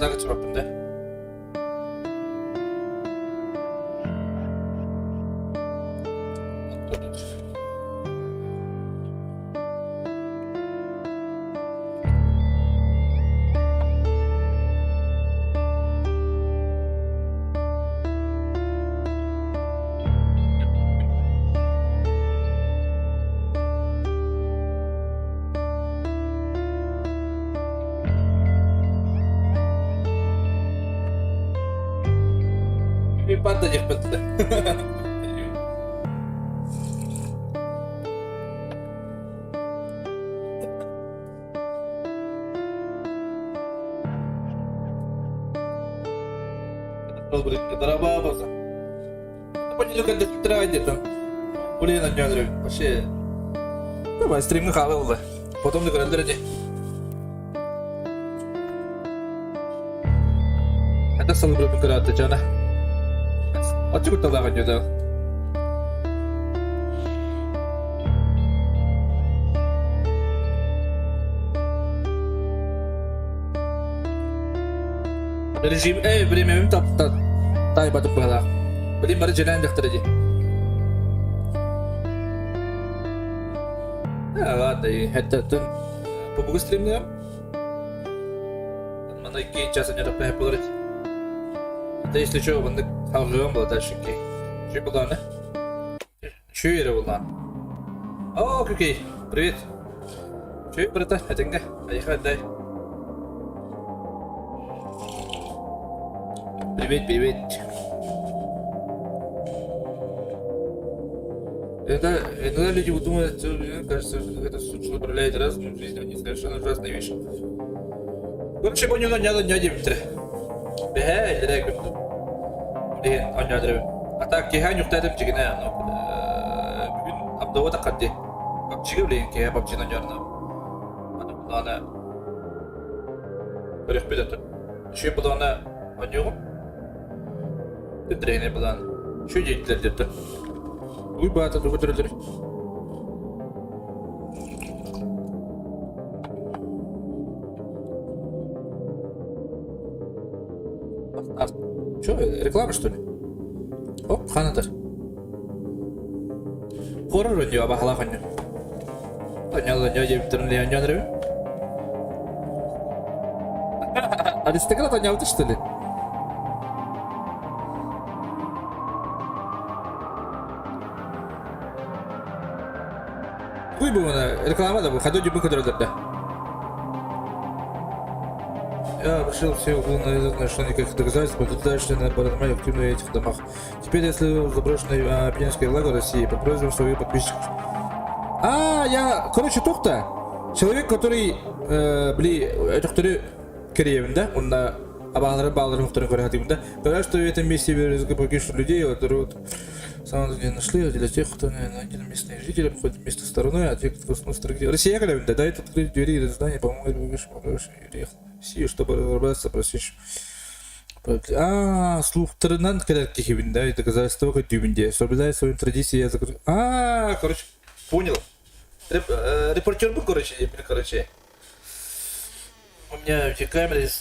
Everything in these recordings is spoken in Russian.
так чапын да. И панда не хватит. Дорога база. Поняли, как это тратит там. Блин, Андрей, вообще. Давай стримы хавал бы. Потом на гранде. Это самый большой град, ты чё, А чего ты тогда не дал? Режим, время тап тай батып бала. Блин, бары женен дактырыды. Ладно, это тун. Побугу стримнем. Мана 2 часа не рапнай полрать. Да если что, он халгам был дальше кей. Что было, да? Что это было? О, окей, привет. Что это, брата? А ты где? Поехали, дай. Привет, привет. Иногда люди думают, что, кажется, что это сущность управляет разумом в жизни, они совершенно ужасные вещи. Короче, понял, не Дмитрий. Бегай, директор. Блин, он не отрывает. А так, кеха нюхтайтым чигіне, бүгін абдауы да қадде. Бапчиге білейін, кеха бапчина нерна. Аны бұланы көрек бедеті. Шүй бұланы ойнеуғым? Дүдрейіне бұланы. Шүй дейтілер деді. Уй бата, дүгі дүрілдір. Что, реклама что ли? Оп, ханатар. Хоррор у нее, абахала ханю. Тоня, ебтерн ли, не нравится? Аристократ Тоня, что ли? Хуй бы реклама, да, ходу дюбы, который да. Я решил все углы что никаких доказательств, подтверждающие на паранормальной активной этих домах. Теперь, если заброшенный пионерский лагерь России под просьбой своих подписчиков. Я, короче, тухта. Человек, который, это который Кореевин, да? Он на балларом второй коррективен, да? Говорят, что в этом месте погибших людей, которые самом деле нашли для тех, кто найден местные жители, обходят место стороной, а те, кто коснулся других. Россия, когда дает открыть двери и здания, помогает погибшим России, чтобы разобраться, простишь. Слух тренан, когда кихивин, да, и доказательства как дюбинде. Соблюдая своим традициям, я закрыл. Короче, понял. Репортер был, короче. У меня в камере с...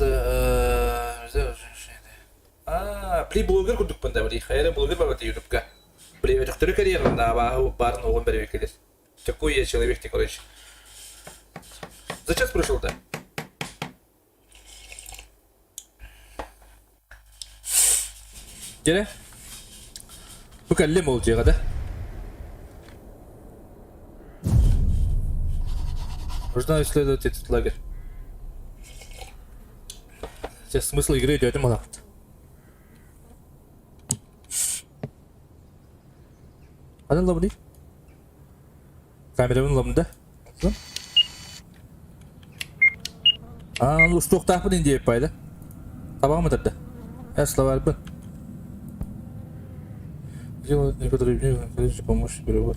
блогер кудук панда, хайра блогер бабата ютубка. Это второй карьера на бар новом береге. Такой я человек, короче. За час прошел-то? Где? Покалли молча, да? Нужно исследовать этот лагерь. Сейчас смысл игры идет, мало. Ada lo nih? Kamera pun belum dah. Lu stok tak pun ini apa ya? Apa kamu tadi? Selamat pun. Сделать некоторые видео, конечно, помочь перевод.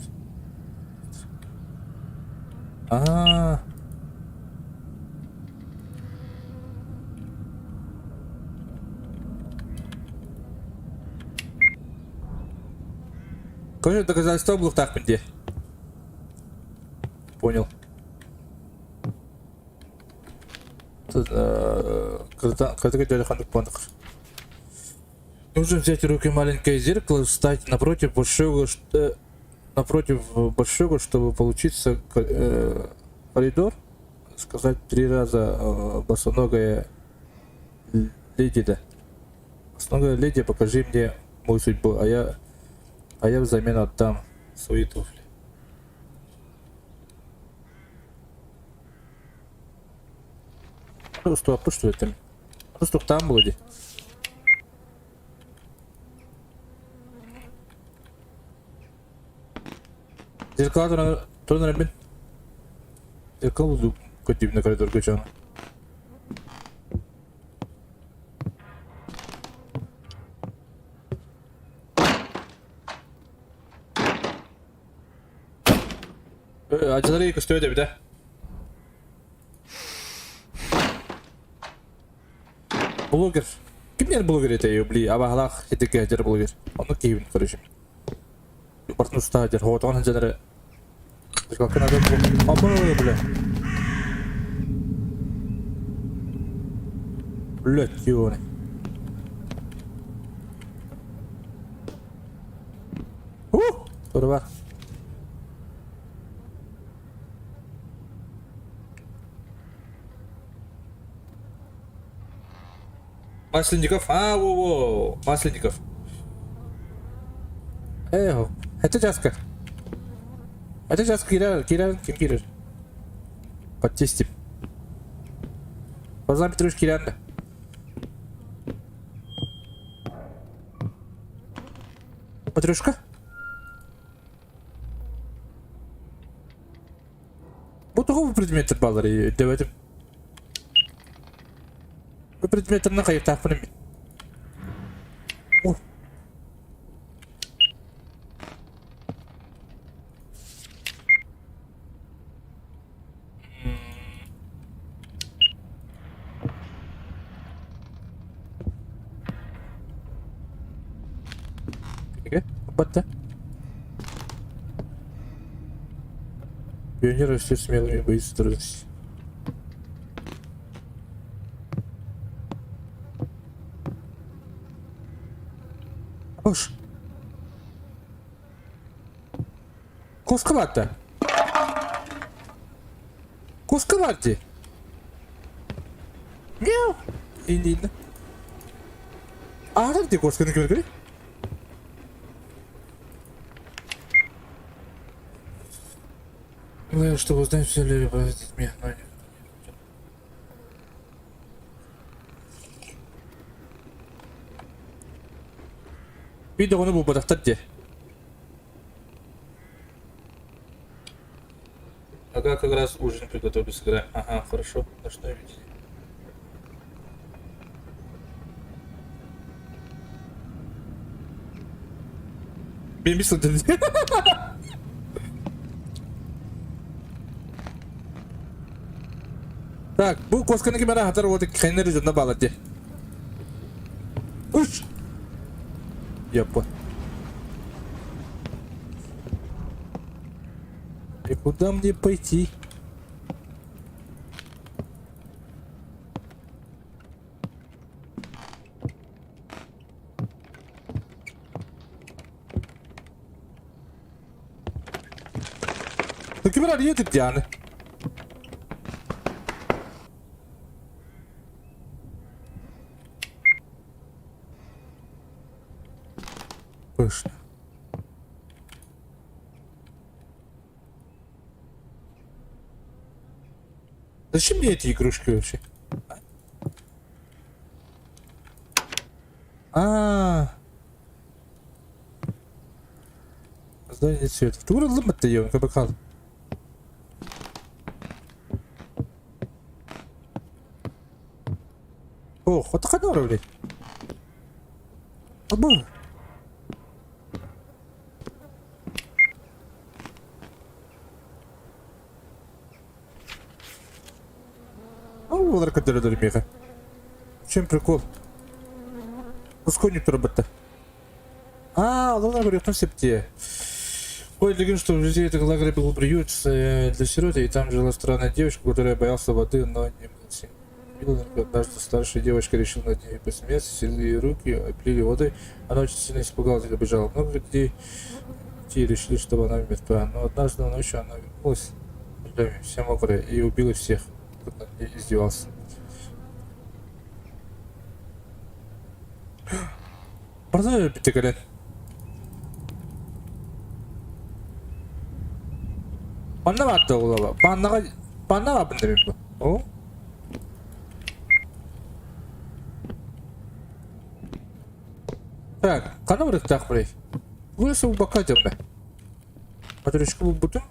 Короче, доказательства был так где. Понял. Когда дядя Ханук пондах. Нужно взять в руки маленькое зеркало, встать напротив большого, чтобы получиться коридор, сказать 3 раза босоногая леди, да. Босоногая леди, покажи мне мою судьбу, а я взамен отдам свои туфли. Что это? Просто там вроде. Зеркало тоже набит. Зеркало буду ходить на коридор качан. Acıları kıstıyor da bir de. Блогер. Kimler блогер это ее, бли, а вахлах это кедер блогер. Он кивин, короче. Бартну стадер, вот он жанры. Как надо было. Бля. Блять, ёны. Турба. Масленников, во, Масленников. Это Джаска. Это Джаска, Кирилл, кем Кирилл? Подтестим. Позна Петрович Кирилл. Петрушка? Вот такого предмета баллари, давайте. Предмет на кайф так прям. О. Батта. Пионеры все смелыми боятся трудностей. Уж. Кусковато. Кусковато. Мяу. Индийно. А где коска, ну говори? Главное, чтобы узнать, все ли с детьми. Видео он был подостать. Ага, как раз ужин приготовили, сыграем. Ага, хорошо. На что я видел? Бембисл ты. Так, bu koskandaki bana hatar oldu. Kendine rüzgarına bağladı. Uş. Yapma. И куда мне пойти? Ну, кемер едет, Диана. Пышно. Зачем мне эти игрушки вообще? Здание цвета. Ты урод лымат-то ее, как бы кал. Ох, вот так одно, блядь. Обы. Олар кадыры меха. В чем прикол? Пускай не робота. Луна говорит, ну септе. Ой, легенда, что в жизни этого лагеря был приют для сирот, и там жила странная девочка, которая боялась воды, но не мылся. видела, как однажды старшая девочка решила над ней посмеяться, сели ее руки, облили водой. Она очень сильно испугалась и побежала. Много людей решили, чтобы она мертва. Но однажды ночью она вернулась, вся мокрая, и убила всех, кто над ней издевался. Продолжай, Питекален. Панна ватта улава. Панна вапында бу. О? Так, кана бирек так брей. Вырасы у бака жамда. Батырышкы бу бутун.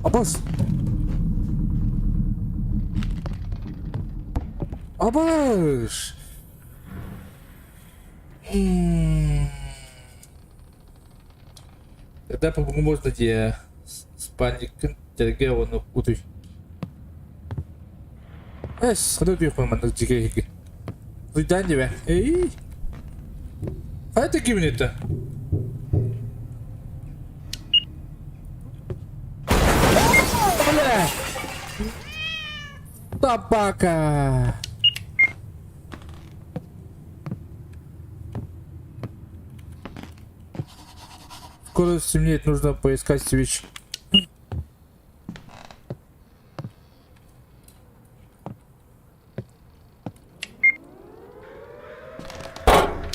Абас. Абаш. Тогда, по-моему, можно где спальник телегеону утрый. Сходу ты по манду дикий. Выдай тебе. Эй. А это гимн-то? Бля! Собака! Скоро стемнеет, нужно поискать свеч.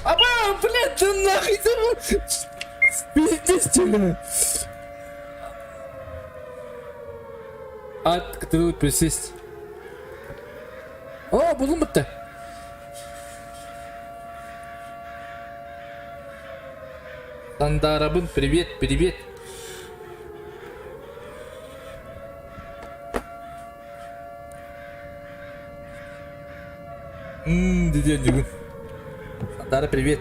Аба, блядь, да нахуй! Пиздец тебя! Открыл присесть. О, булумба-то! Сандарабын, привет, привет. Дедя, Сандара, привет.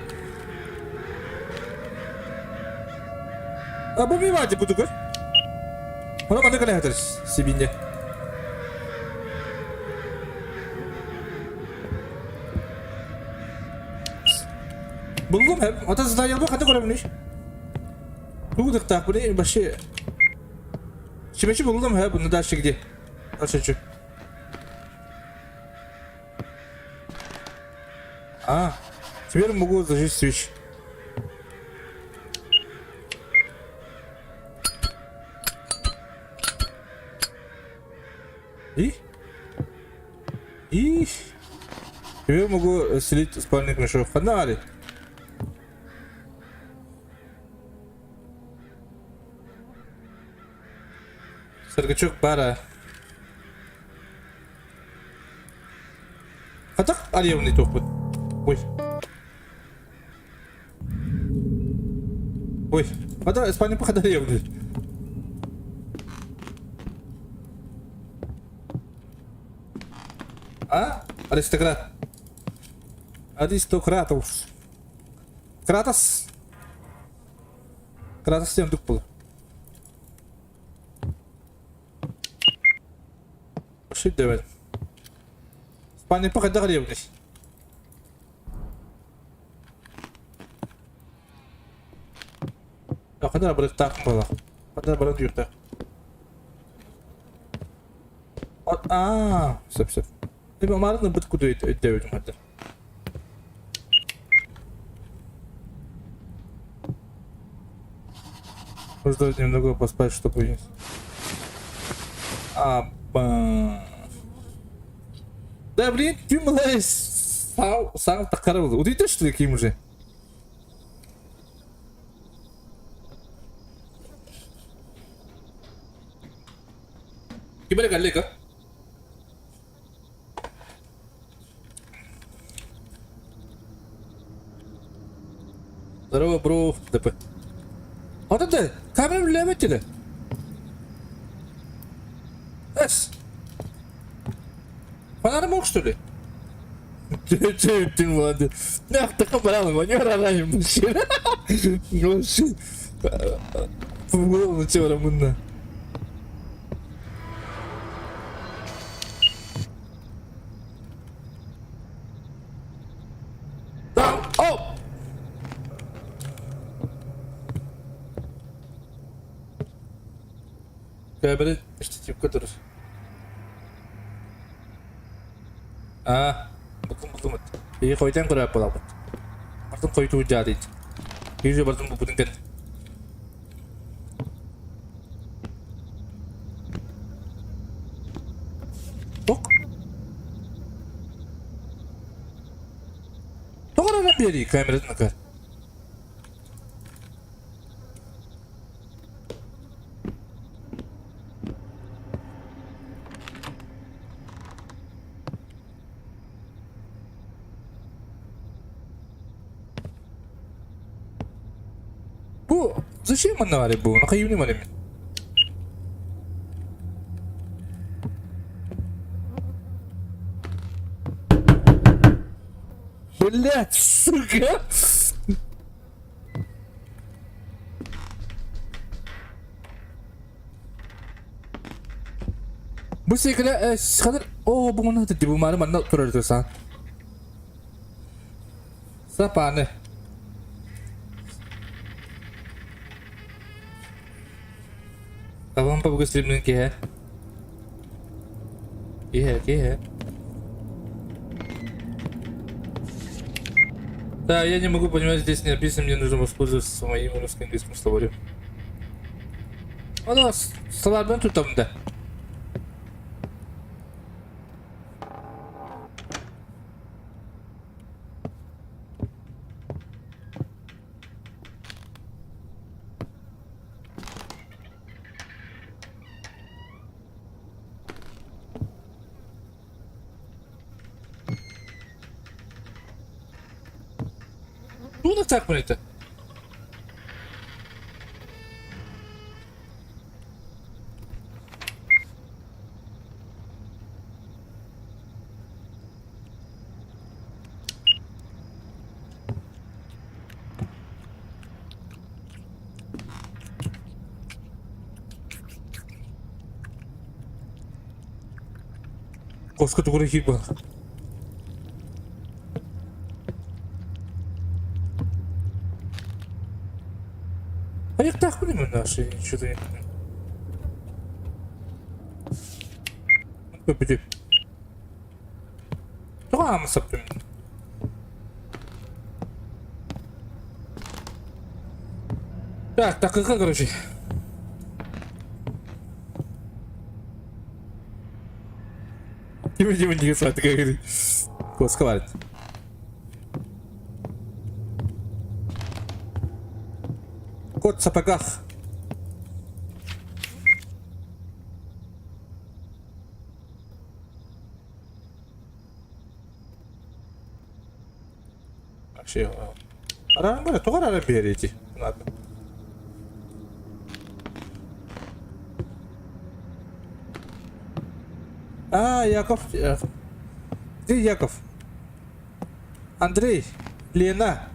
А помивайте буду, как? Она mana kena terus sibinnya. Buldum hep. Ata zdanya bak hadi koyalım. Bu da tak bunu başı. Şimdi buldum hep bunu da şimdi. Açıcı. А, теперь могу зажечь свеч. И теперь могу селить спальник мешок. Фонарик. Саргачок пара. Хатак алевный топот. Ой. Ой. Хатак спальник похода алевный. А? Аристократ. Аристократов. Кратос. Кратос тем дух был. Пошли давай. Спальник похода алевный. Kadar bırak takmalı. Kadar bırak yurtta. Sep. Tapi kemarin ngebet kudu itu cuma ada. Нужно немного поспать, чтобы... Да, блин, ты, малыш, сам так король. Удивительно, что ли, каким уже? Gimana kali kah? Здорово, бро. ДП. Вот это, камера влево тебе. Фонарь мог, что ли? Ты ладно. Ах, так обрал его, не рано мужчина. Вообще. В голову чего рамунна. Камеры, штатив, который. Buldum. İyi koyacağım kadar yapalım. Artık koyduğu jadi. İyice bardım bu budun kan. Bak. Doğru lan bir yeri kameranın kadar. Bu zачем она варит был? Нахуй не варит. Блять, сука! Bu şekilde kadar bu mana tadi bu mana turun itu san. Siapa nih? Kapan bagus streaming ya? Iya. Да, я не могу понимать, здесь не написано, мне нужно воспользоваться своим русско-английским словарем. Ана, словарь тут там, да. Ну, так это. Коска тугры хиба. А як так будемо наші? Що ти? Побіди. Tamam sapım. Так, короче. Не интересно, ты как Коска варит. Кот в сапогах. Вообще, рано, только рано берите. Ладно. Яков. Ты Яков. Андрей. Лена.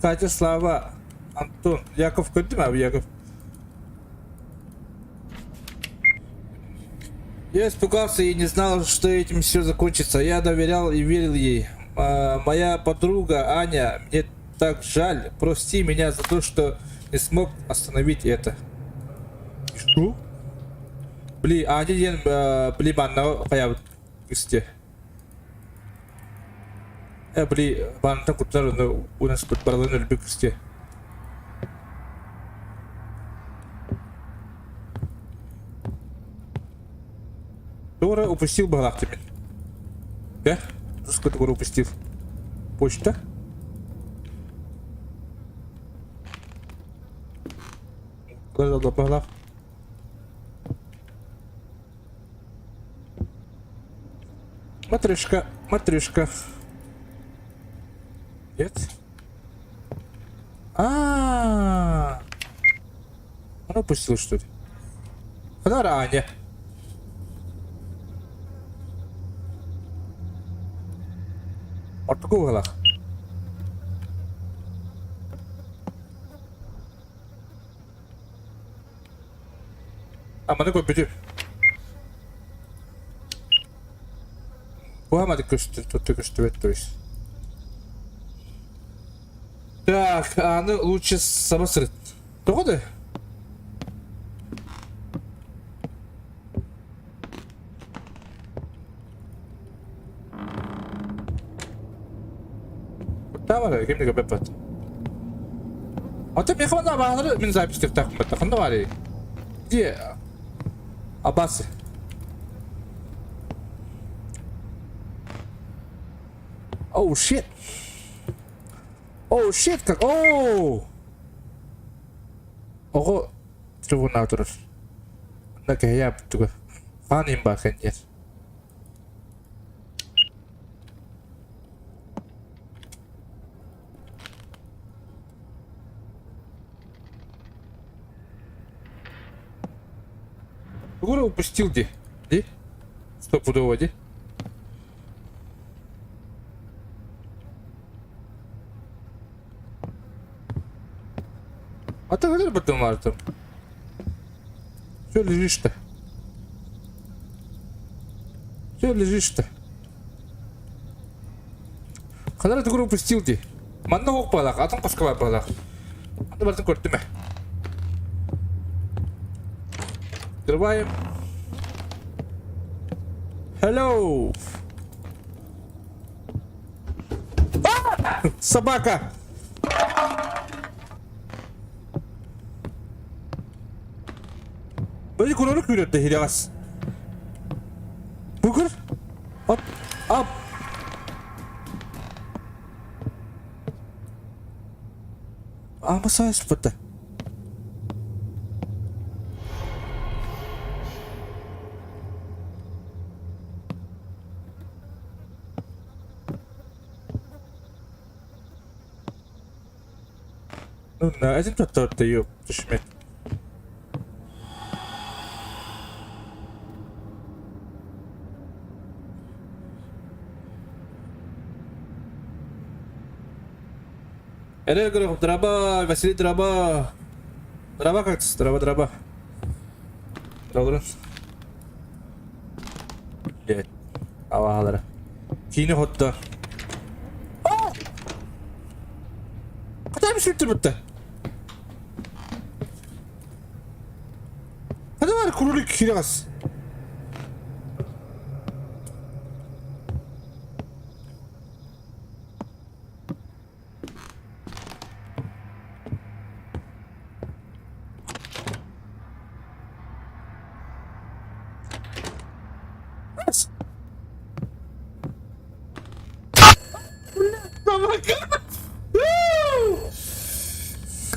Катя, Слава. Антон. Яков, куда ты, Яков? Я испугался и не знал, что этим все закончится. Я доверял и верил ей. Моя подруга Аня, мне так жаль. Прости меня за то, что не смог остановить это. Что? Блин, Аня, блин, банна, кая, кисти. Блин, банна, кутар, у нас под параллельно любит кисти. Дора упустил балактами. Да? Сколько Дора упустил? Почта? Глаза до балак. Матрешка. Нет? Она упустила, что ли? Она ранее. Отгугла. Mana koyuyor. Bulamadık gösteriyoruz. Так, ну лучше самосрыт. Доходы? Tamam, kimde kapat. Hatta bir kavanda bağları min zapis takım takım da var ya. Diye. Abbas. Oh shit. Oh shit как. Oh. Ого. Чего наутор. На кая туга. Ханим бахеньер. Гура упустил где? Где? Стопудово где? А ты где потом Мартин? Все лежишь-то? Все лежишь-то? Когда ты гуру упустил где? Манна хок балах, а там кошка балах. А ты Мартин корт-то Открываем. Hello. Собака. Böyle kuruluk yürüyor da hilas. Bugün. Hop. Hop. Ama saya seperti. Ну, один тот ее пришмет. Эре говорю, драба, Василий драба. Драба как-то, драба. Драба. Блять. Авалара. Кино хотта. Куда мы шутим-то? Hadi var kuruluk kiraz.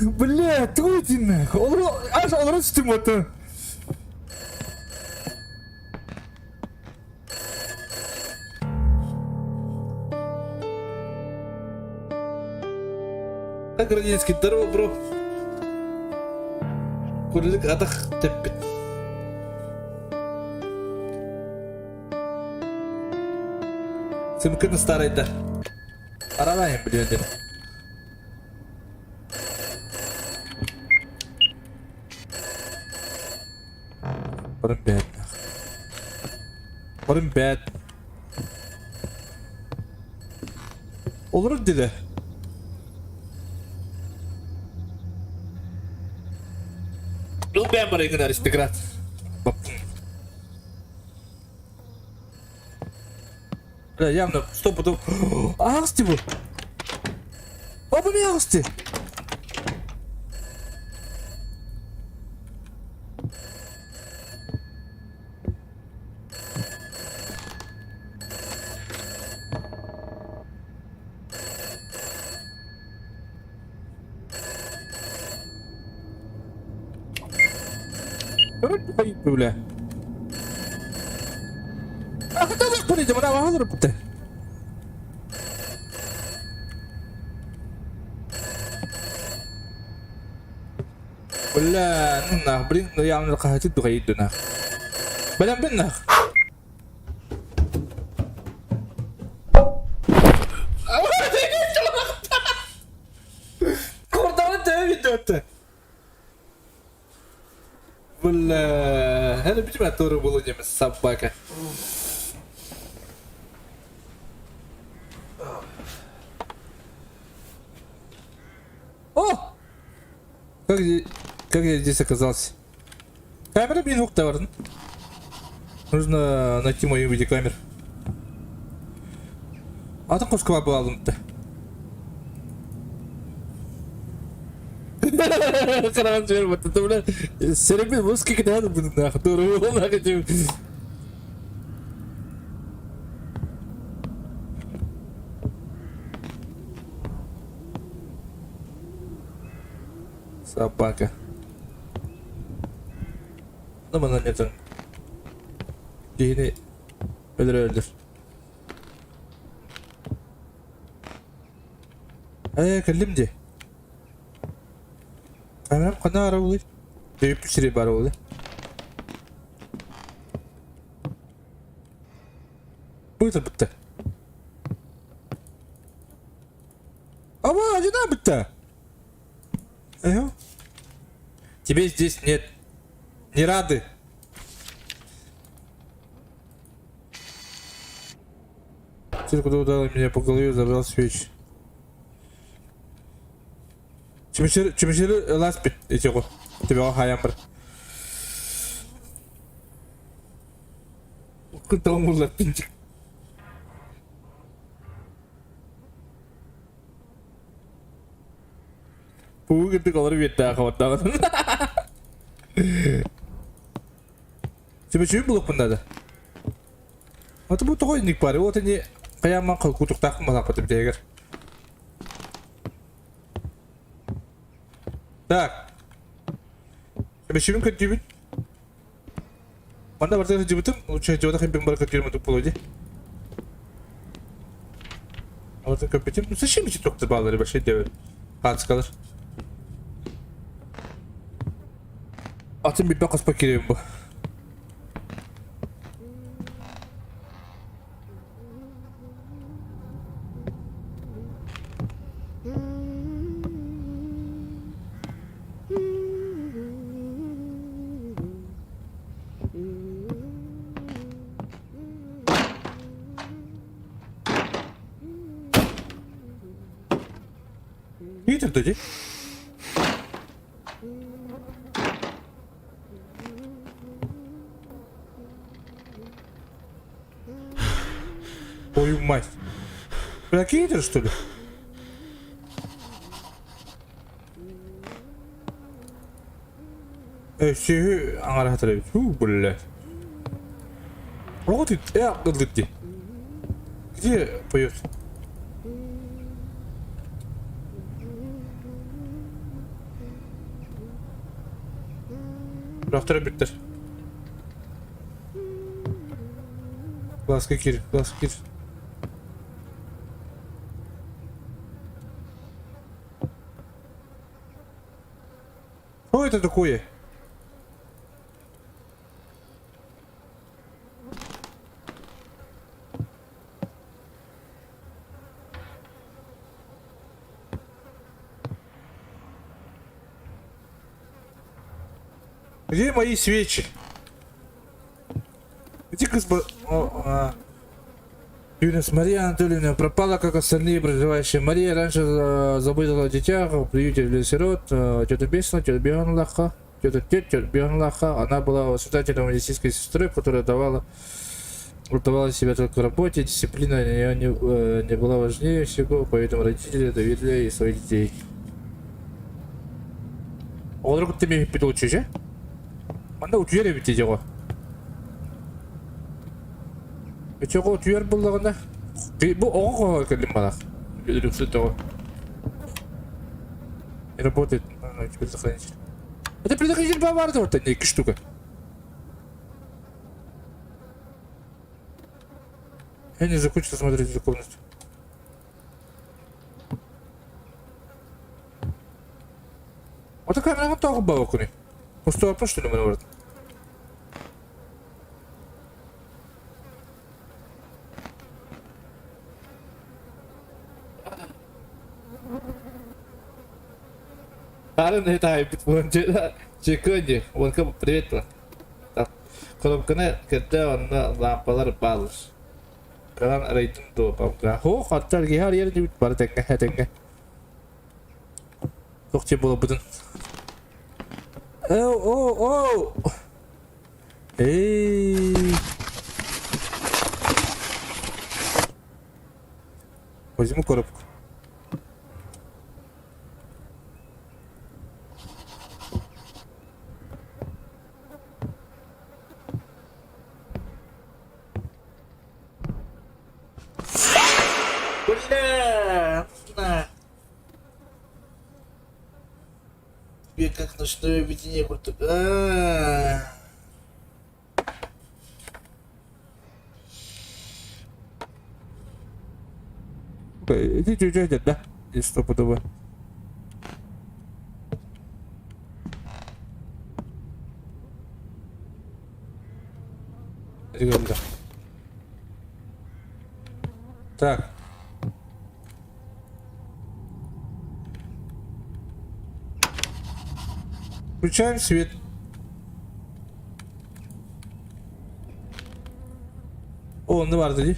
Бля, трудно нахуй. Аж он растет вот. Гражданский здорово, бро. Курилик атах теппит. Сымканы старайда. Аранаем, блин. Барым бәд. Olur dedi. Ну, прям барыгын аристократ. Бля, явно стопудов. Ағысты бұл. Опа, мен ағысты. Бля. А кто так полетел? Она вагон работает. Бля, ну нах, блин, ну явно хотит дураить нах. Бля, блин нах. Курдава да видео-то. Бля, это почему тоже было не собака. О! Как я здесь оказался? Камера минут товарен. Нужно найти мою видеокамеру. А там кошка была алдым-то. Karan diyorum ben de böyle senin bir muski gider bunun da doğru ona geçiyor. Собака. Ну bana ne tanım. Dini öldür. كلمني. أنا قناة رولي. جايب تشتري برولي. بويت بته. أما جدا بته. أيوه. Тебе здесь нет. Не рады. Ты куда ударил меня по голове, забрал свечи. Чемшир лас бит этего. Тебя хаямбр. Куда он мулат пинчик. Пу gitu kalau beda kawat banget. Тебе чего было бы надо? Вот это такой ник пари, вот они прямо как куток так мало потом тягер. Так. Тебе чего как дебют? Манда бартер дебютом, лучше делать хоть бимбар как дерьмо тут полоди. А вот это компетент, ну зачем эти только баллы большие делают? Сказал. Atın bir bakas pakireyim bu. İyidir dedi. Твою мать. Прикинь, что ли? Şey angara hatırlayayım. Блядь. Вот и акылды. Где поет? Рафтara bitter. Ласка кир. Что это такое? Где мои свечи? Где Юность Мария Анатольевна пропала, как остальные проживающие. Мария раньше заботила о детях в приюте для сирот. Тетя Бесна, тетя Бионлаха, тетя Бионлаха. Она была воспитательной медицинской сестрой, которая отдавала себя только работе. Дисциплина для нее не была важнее всего, поэтому родители доверили ей своих детей. Олар ты меня питал чуже? Анда утюер бит его. Чего утюер был лагана? Бу ого калим балах. Люкс это. Не работает. Теперь сохранить. Это предохранитель баварда вот такая штука. Я не захочу смотреть эту комнату. Вот такая она тоже была куни. Пустой вопрос, что ли, мы говорим? Арын это айбит вон чекони, вон кому привет. Коробканы когда он на лампалар балыш. Kalan reйтинг до памка. Хо, хаттар гихар yerine bit бар тенге. Тохче было будын. Оу. Эй. Возьму коробку. Бля! На! Тебе как ночное видение будто... Иди чуть-чуть, да? И стопудово. Да. Так. Включаем свет. О, ne var dedi?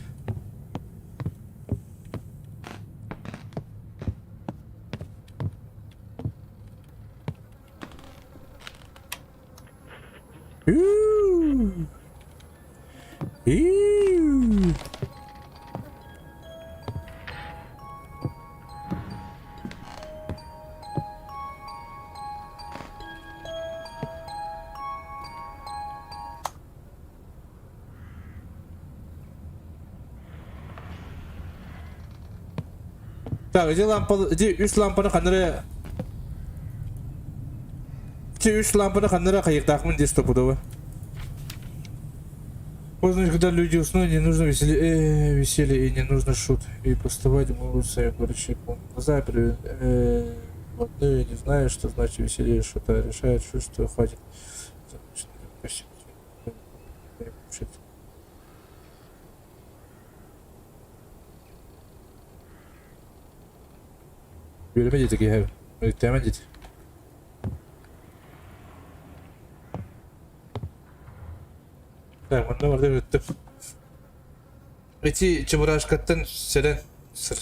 Так, эти лампы, эти 3 лампаны қандыры... Эти 3 лампаны қандыры қайықтақмын дес стопудово. Поздно, когда люди уснут, не нужно веселье и не нужно шут. И поставать могут свои горячие глаза. Вот, ну, я не знаю, что значит веселье и шута. Решает, что хватит. Göremedi ki her. Mühtemelen. Так, мында барда өттіп. Эти чебурашкаттан селен сыр.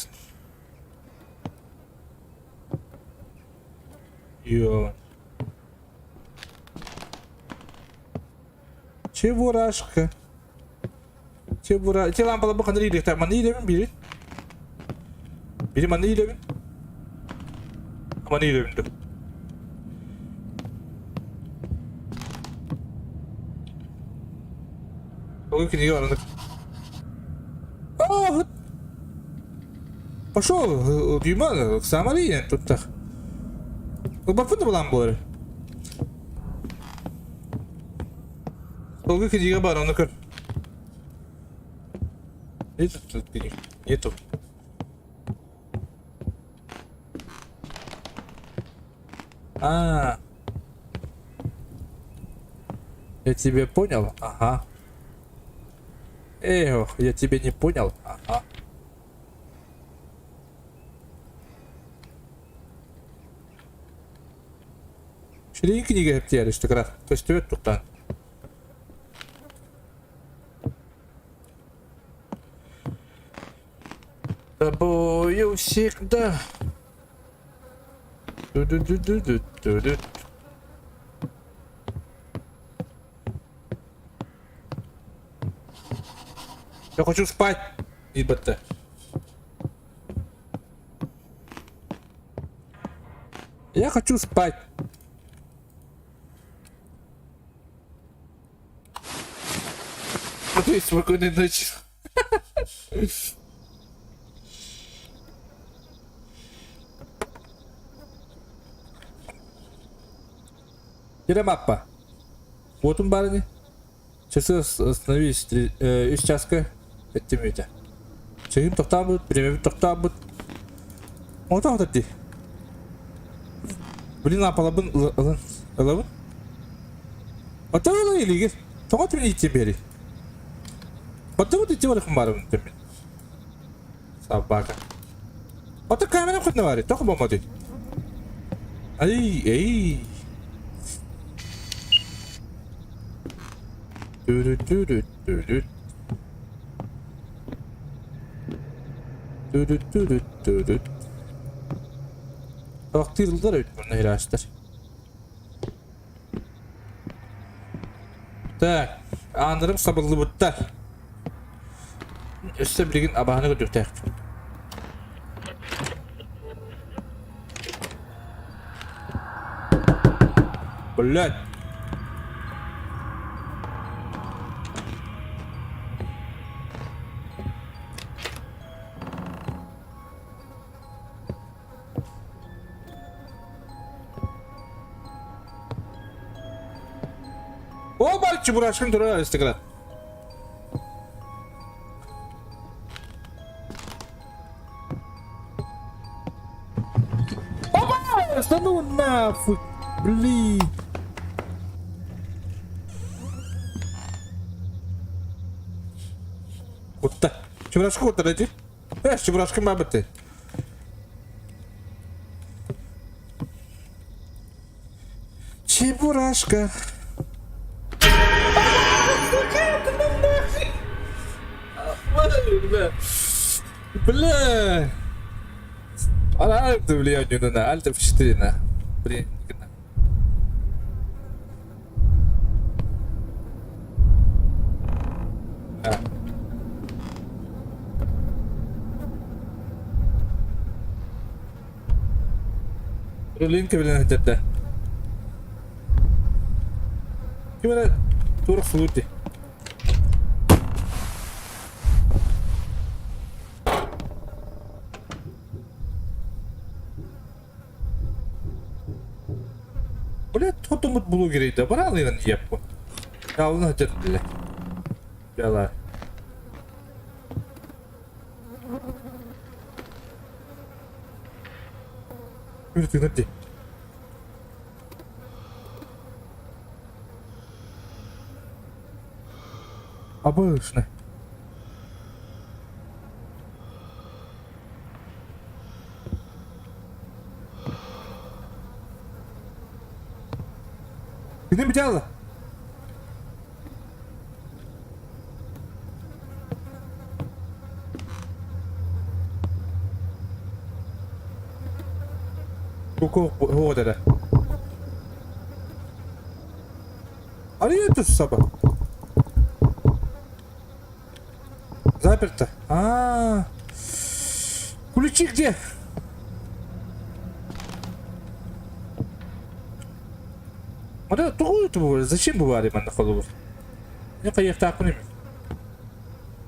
Йо. Чебурашка. Те лампалы бұл қандай елек? Так, мында елемін бері. Бері мында елемін. Мында елемін деп. Ой, книга варенок. Пошел, Дюйма, Самария, тут так. Бафута была амборы. Ой, книга варенок. Нету тут книг, нету. Я тебя понял? Ага. Эх, я тебя не понял. Ага. Ширин книга хептери, что раз. То есть ты тут там. Тобою всегда. Ду-ду-ду-ду-ду-ду. Я хочу спать, ибо-то. Я хочу спать. Ну, то есть спокойной ночи. Где маппа? Вот он, барыня. Часы остановились 3 часа. Это мюта. Чегим тоқтабыт, премем тоқтабыт. Вот так вот. Блин, апалабын ылабын. Вот так вот илигер. Тоғат мен итте бери. Вот так вот итте барықым барым темен. Собака. Вот так камера хотна бари. Тоқы болмады. Ай. Ду-ду-ду-ду-ду-ду. Ду-ду-ду-ду-ду-ду. Актырылдар өтмөрүнө ыраштар. Так, андырым сабылды буттар. Өссө билген абааны көтүктәк. Блядь. Ой, Чебурашкин дура, стекло. Опа! Да ну нафиг, блин. Вот так. Чебурашка вот эти. Чебурашка мабыты. Чебурашка. Бля. Альта влияние на Альта в 4 на. Блин. Рулинка, блин, это. Gimana turun fluti. Блять, кто-то мут блогеры да брал и на епку. Кална терпели. Бела. Ты найди. Обычно. Ты не видела? Сколько вот это? А это собака. Заперто. Ключи где? Вот это это бывает. Зачем бывали man на ходу? Я поехал так не.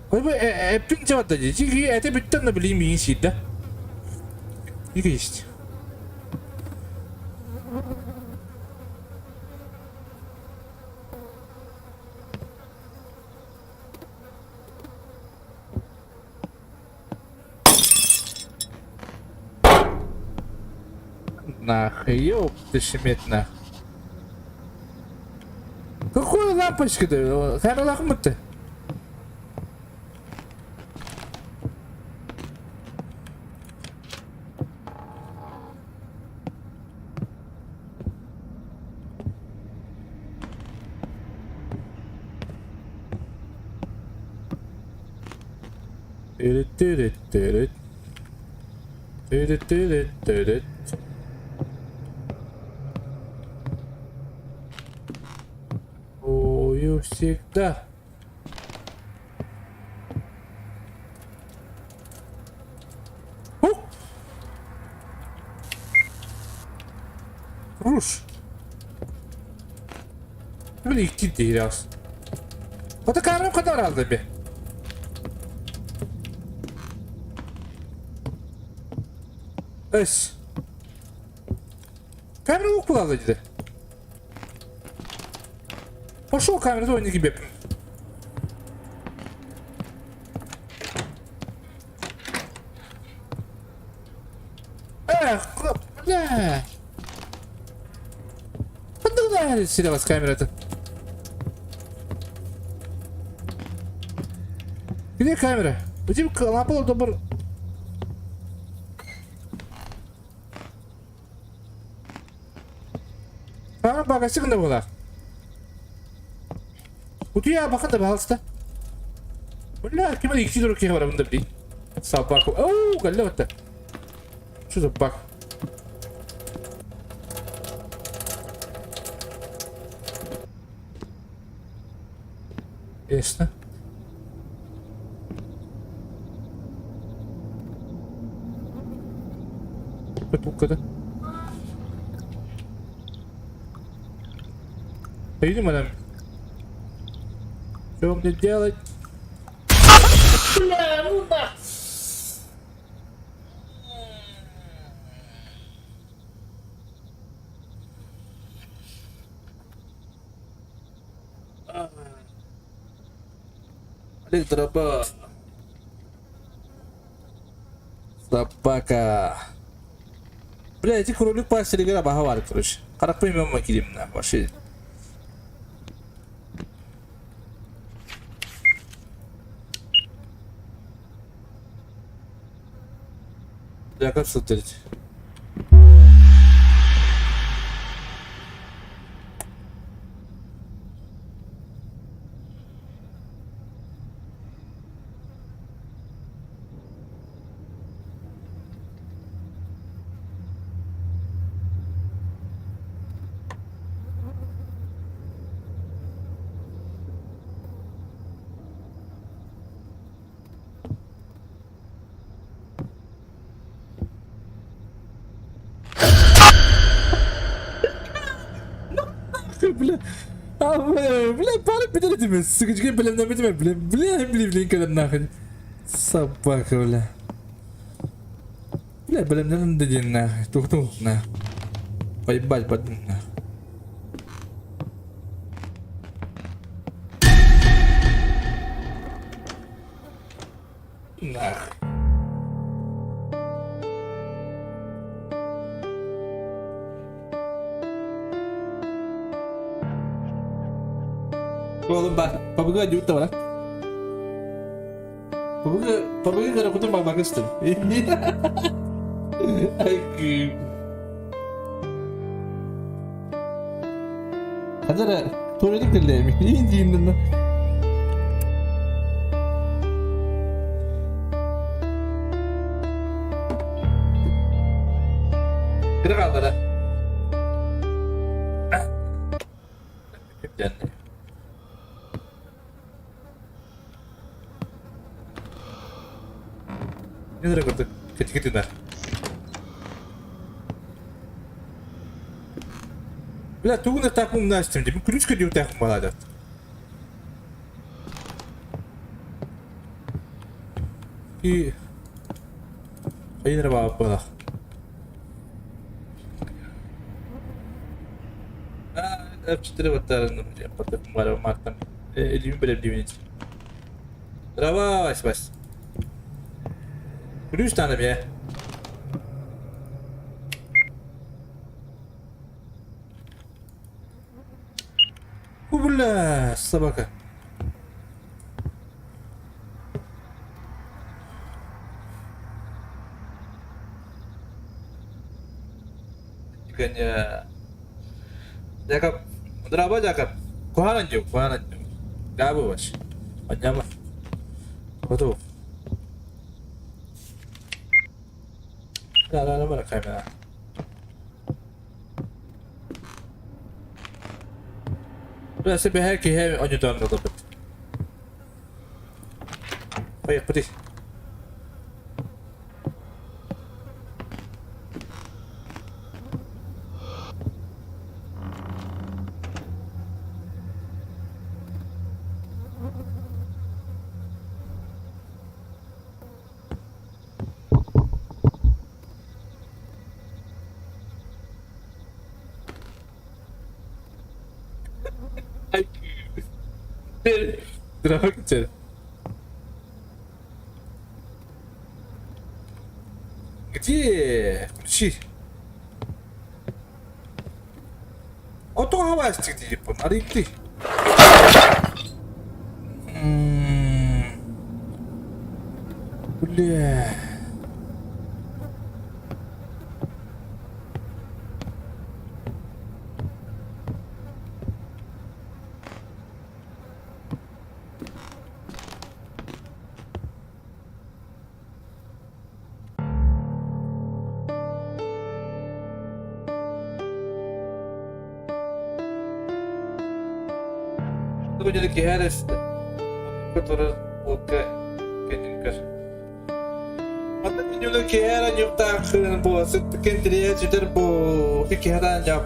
Ой, пинте вот дадите. Это битtan на блин миссит, да? Есть. Нах, ёпты шеметь нах. Какой лампочка-то? Хайна лахмы-то? Ою всегда. Руш. Блин, ты раз. Вот такая рамка раз тебе. Эс. Камеру укладывайте. Пошел камеру, давай не гибе. Эх, бля. Подогнали сидела с камерой-то. Где камера? У тебя на полу добр. Камера багажник не была. Kutuya bakın da balsta. Вля, кема ikisi dur ki var bunda bir. Sabah. Oo, galle batta. Şu da bak. Ясно. Тут-то. Пойдем, мадам. Что мне делать? Бля, ну нах! Электропа. Собака. Бля, эти кролик по телеграмму говорят, короче. Как поймем макидим на вообще. Я как смотреть? Бля, пару пидоритами, сукачки, бля, на меня, бля, когда нахуй. Собака, бля. Бля, надо день нахуй, тух, на. Поебать, на. Нахуй. Oğlum bak, pabuga juta lah. Pabuga kalau aku tuh mau bagus tuh. Aku. Ada tuvalet kirli mi? İyi diyeyim ben. Kira kaldı lah. Jangan. Не дорого ты, хоть да. Бля, тугна так умнастим, тебе ключка не утах молодец. И... Один раба было. F4 батарейны, потом маркам. Эльвин белебдивнить. Дрова, вась. Ключ tanım ya. Bula, собака. Ikannya. Jakab, berapa jakab? Kuhanan juga. Gak apa mas. Panjang mah. Betul. لا ما لك خيمة لا سيبي هيك هي أني دون ضبط طيب بدي Kenapa kecil? Где? Ключи. Ото хавастик типа, смотри ты. Бля. Jadi Harris который кенкер мата нюле кера юта хын бо сет кентрия жидер бо хикера жап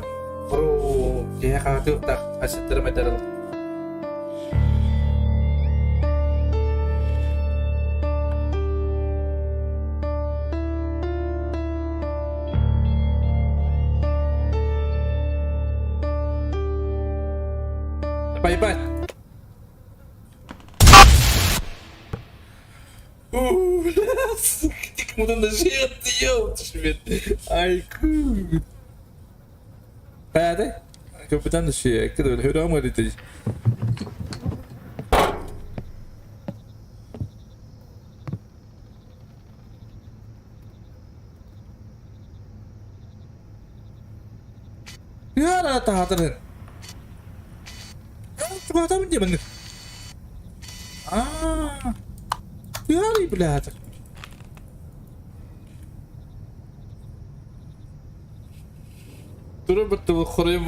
про я хату так асетер метер Bye-bye. Tik bundan da şey yaptı ya. Aykut. Hadi. Kapitan da şey. Kıda öyle hüram var dedi. Ya ada tahatanın. Cuma tahu dia bener. Ah. Ya ni belahatan. Dur betul kurayım.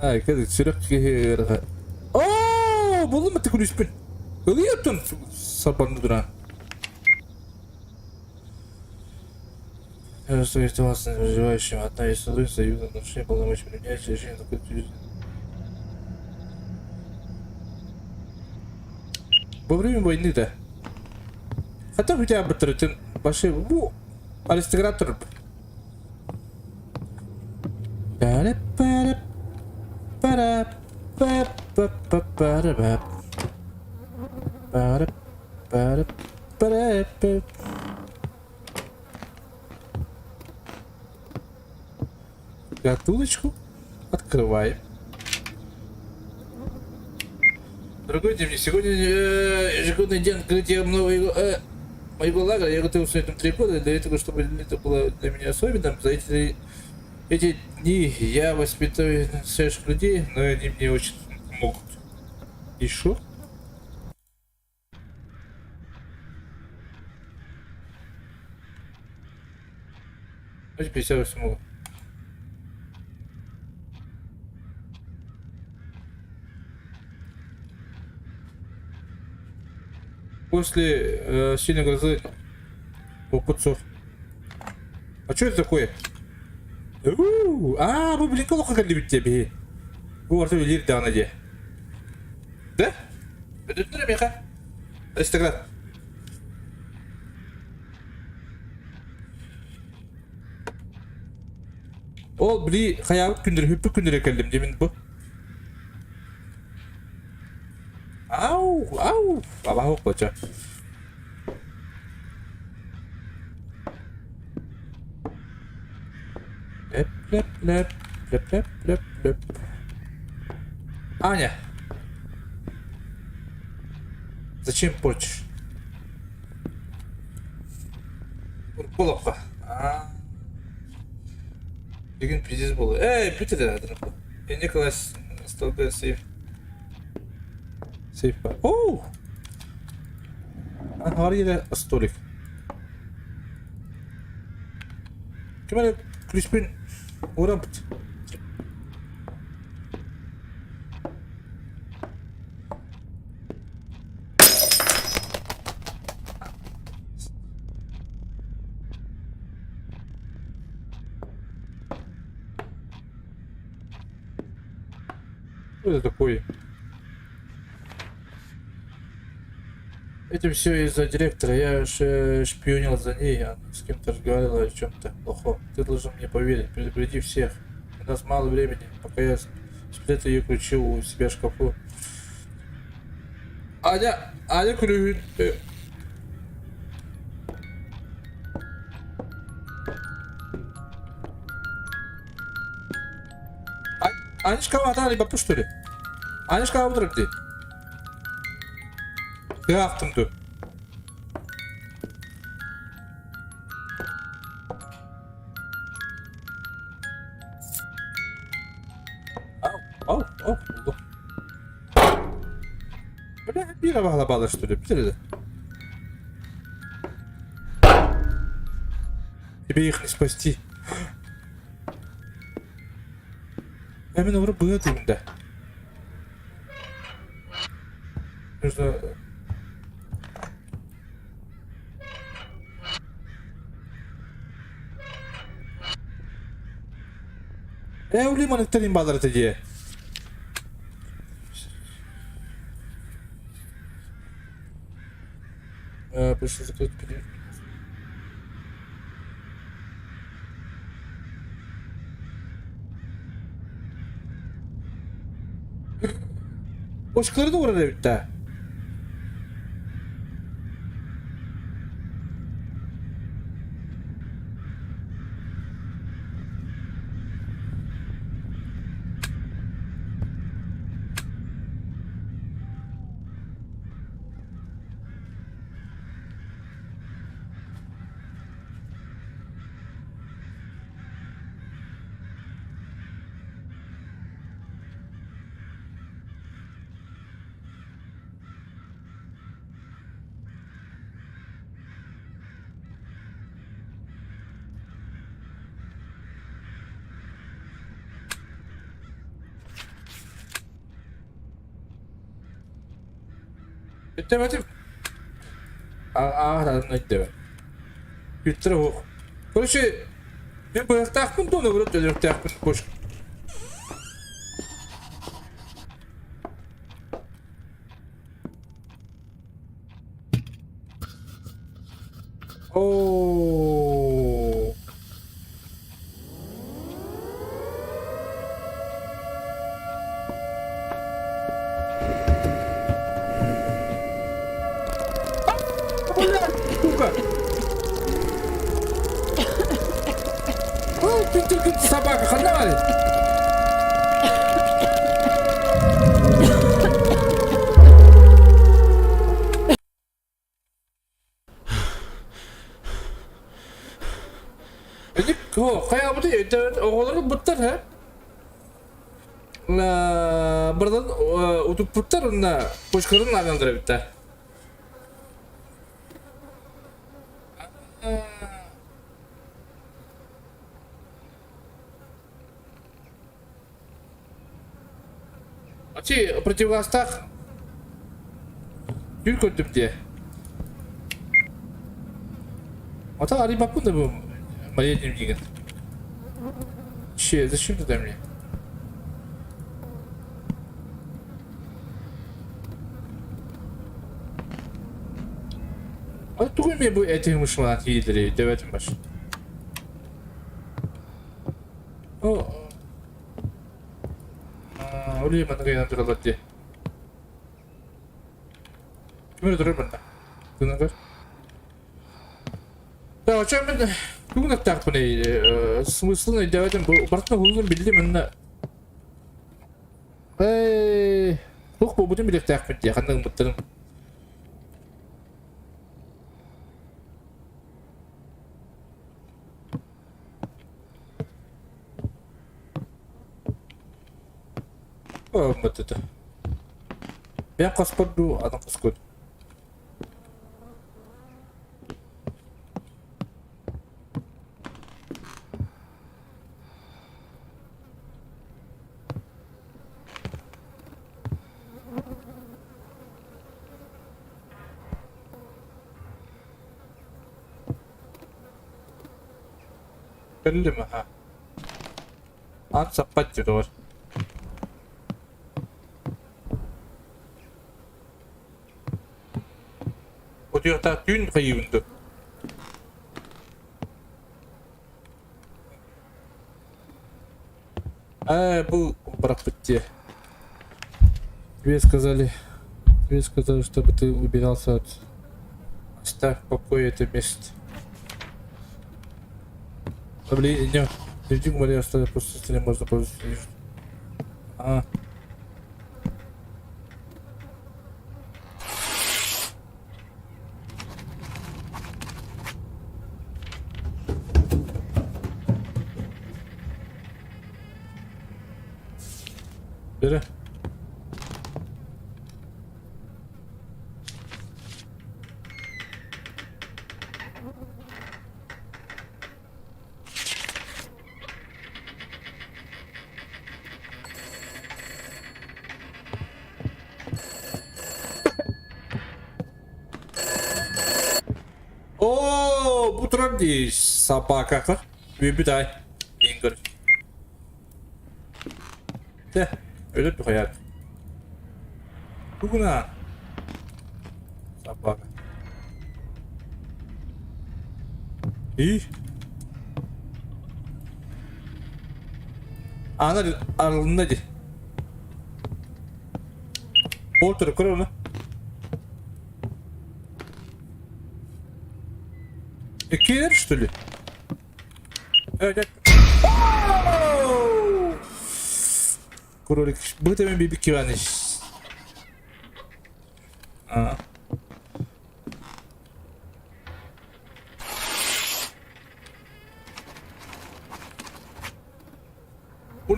Ay كده sürekli kehir. Oh, buldum mı tıkır üspün? Öyle yaptın sabanlı duran. Я что есть вас развивающим, одна из стран Союза нарушение полномочий применяется решение закрытия. Во время войны, да. Хотя хотя бы третий большой, ну, аристократор. Шкатулочку открываем. Дорогой Димни, сегодня ежегодный день открытия моего лагеря. Я готовился с этим 3 года. Для этого, чтобы это было для меня особенным, за эти дни я воспитываю настоящих людей, но они мне очень помогут. И шо? Давайте 58-го. После сильной грозы Пупцов. А что это такое? Bu блин, колока kalibit тебе. Bu orta bilir daha ne? Да? Это не меха. Аристократ. Ол бли хаябыт күндер хөппү күндер келдим демин бу. Ау, абахок бача. Леп. Аня. Зачем порчишь? Полопка. Бегин пиздец был. Бюте да, дропа. Я Николас столбе сейф. Сейфа. Оу! Harıyla столик. Kemal Crispin uğramt. Что это такое? Это все из-за директора. Я шпионил за ней, она с кем-то разговаривала о чем-то плохом. Ты должен мне поверить, предупреди всех. У нас мало времени, пока я спрятал ее ключи у себя в шкафу. Аня клюет. Аня шкафа отдали бабу, что ли? Аня шкафа вдруг. Ne yaptım dur. Buldum. Böyle bir bağla bağlaştırıyor. Bir de. Тебе их не спасти. Именно в рыбу это именно. Нужно... Evli manifestin bağları tediye. Пришлось закрыть перед. Boş karı da orada bitti. Etmedim. Ağırdan etmedim. Filtre yok. Короче, ben bu takım da onu vurup dönüp takım boş. Oo. Ты собака, хана! Kayak bu değil, oğulları bıttar ha. Buradan utup bıttar onda koşkarın ağandırı bitti. Açı противогаз Gül koydum diye. Ata arayıp bakın da bu Maria Демьдиган. Зачем туда мне? А тугой мне bu etimi mışılan yediri, devetim baş. O... Oraya bana gaydan duralım diye. Kime durur bana? Duna kar. Ya açayım ben de... Bugün attak bu ne? Смысл ne devetim bu. Bartına huzun bildim önüne. Yok bu bütün bilek takip diye. Kandan mutlarım. Mutlu. Ben kaskolu adam kaskolu. Belli mi ha? An sapat var. O diyor da dün kayındı. Bu братки. Тебе сказали, чтобы ты убирался от... Оставь в покое это место. Блин, не, люди говорят, что просто не можно просто... Biri. Oo, bu trendy sabah kakar. Bir day. Bingo. De, öyle bir hayat. Bugün ha. Sabah. İyi. Ana aralığındaydı. Bolturu kur onu. Киллер, что ли? Кролик, будет им бибик Иваныч.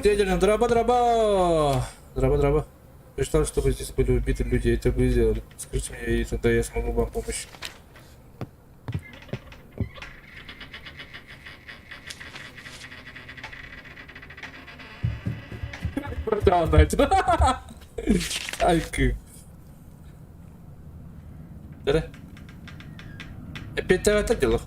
Дядя, драба. Представь, чтобы здесь были убиты люди, это вы сделали. Скажите мне, и тогда я смогу вам помочь. Продолжать. Ай, Опять это дело.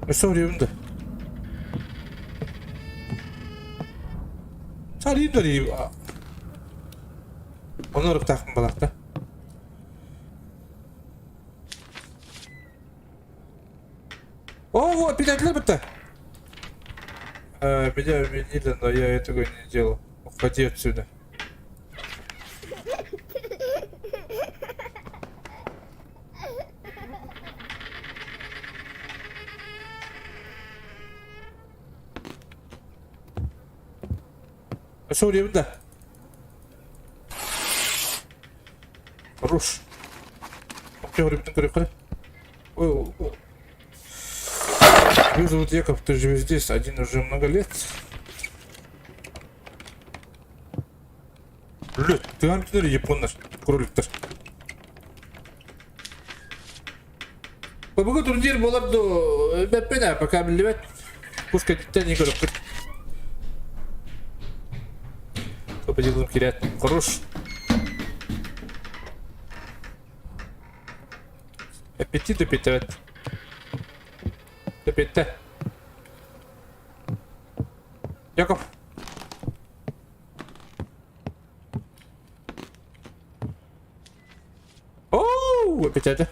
Ну что временно? Сарим. Onu ırktakım balakta. О, вот, педаль быта. Меня обвинили, но я этого не делал. Уходи отсюда. А что временно? Хорош. Временно говорю. Ой. Меня зовут Яков, ты живешь здесь один уже много лет. Блин, ты ампинер японный кролик-то. Побегу турнир боларду беппене, пока билбет. Пускай не көріп тұр. Победил кирят. Хорош. Аппетит аппетит. Аппетит. Яков. Оу, аппетит.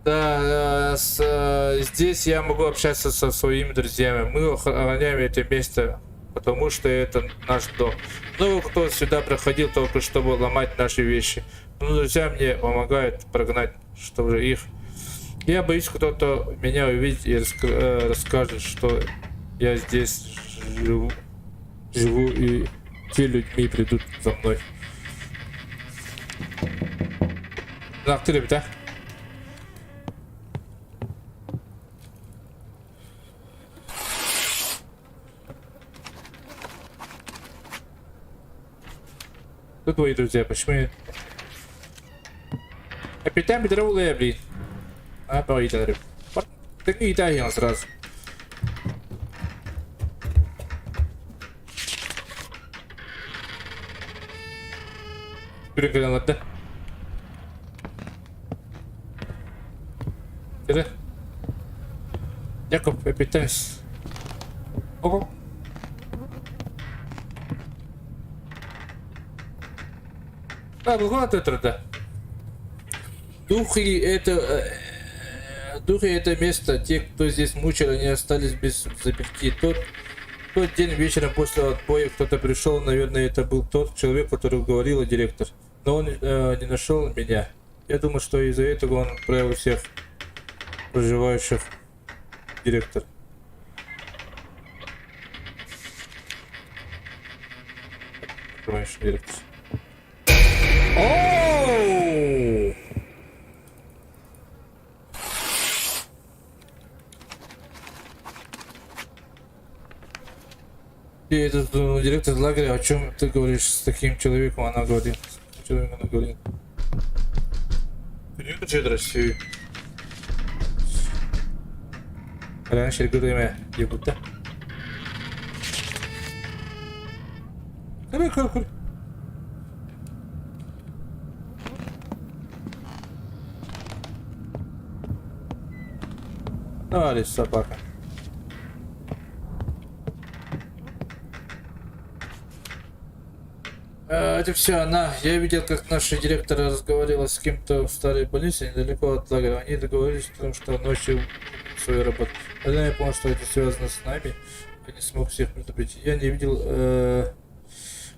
Да, здесь я могу общаться со своими друзьями. Мы охраняем это место, потому что это наш дом. Ну, кто сюда проходил только чтобы ломать наши вещи. Но друзья мне помогают прогнать, чтобы их. Я боюсь, кто-то меня увидит и расскажет, что я здесь живу и те людьми придут за мной. Да, ты любишь, да? Кто твои друзья? Почему я... Капитан Петров блин. А, поедет. Так не дай он сразу. Переглянул, да? Ты Яков, капитан. Ого. Да, вот это да. Духи это место, те, кто здесь мучил, они остались без заперти. Тот день вечером после отбоя кто-то пришел, наверное, это был тот человек, который говорил директор. Но он не нашел меня. Я думаю, что из-за этого он отправил всех проживающих директор. Проживающий директор. Оу! И этот директор лагеря, о чем ты говоришь с таким человеком, она говорит. Человек она говорит. Ты не учишь Россию? Раньше говорили, ебута. Давай. Давай, собака. Это все она. Я видел, как наша директор разговаривала с кем-то в старой больнице недалеко от лагеря. Они договорились о том, что ночью свою работу. Когда я понял, что это связано с нами, я не смог всех предупредить. Я не видел,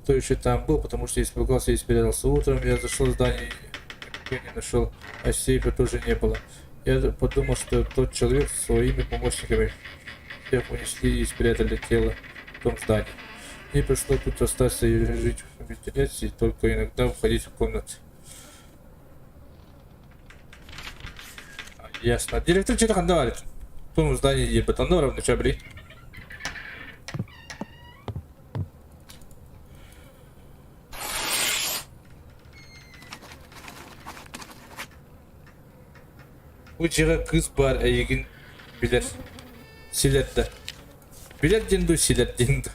кто еще там был, потому что испугался и спрятался. Утром я зашел в здание, никого не нашел, а сейфа тоже не было. Я подумал, что тот человек со своими помощниками всех унесли и спрятали тело в том здании. Мне пришлось тут остаться и жить в вентиляции, только иногда входить в комнаты. Ясно. Директор что-то говорит. В том здании есть батонно равно чабри. Uçağa kız var ayıgın bilir. Silette. Bilir dindu silet dindu.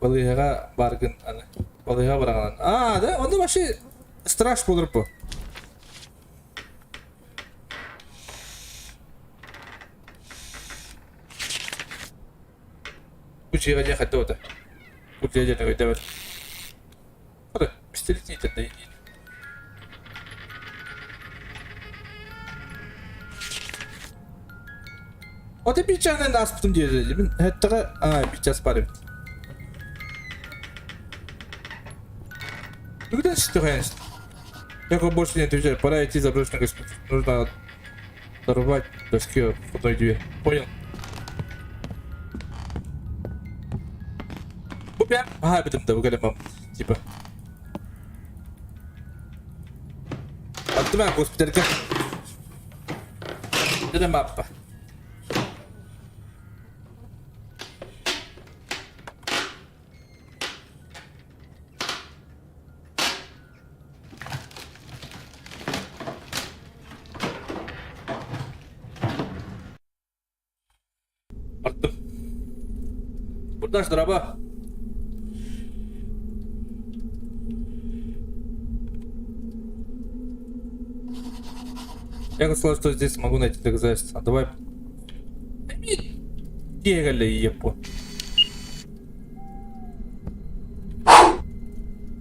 Balığa bargın ana. Balığa bargın. Aa da onda başı straş bulur bu. Uçağa ne hatta o da. Uçağa ne öyle var. Hadi pistolet niye de O da bir canın da aspıtım diye dedim. Hatta bir час парим. Ну куда ты ходишь? Я больше не отвечаю. Пора идти заброшенный госпиталь. Нужно оторвать доски от входной двери. Понял? Бубя. Ага, битым-то выголяем. Типа. Attım ben госпитальga. Dedim mappa. Attım. Buradan şu araba. Я сказал, что здесь могу найти доказательства. Давай. Бегали епу.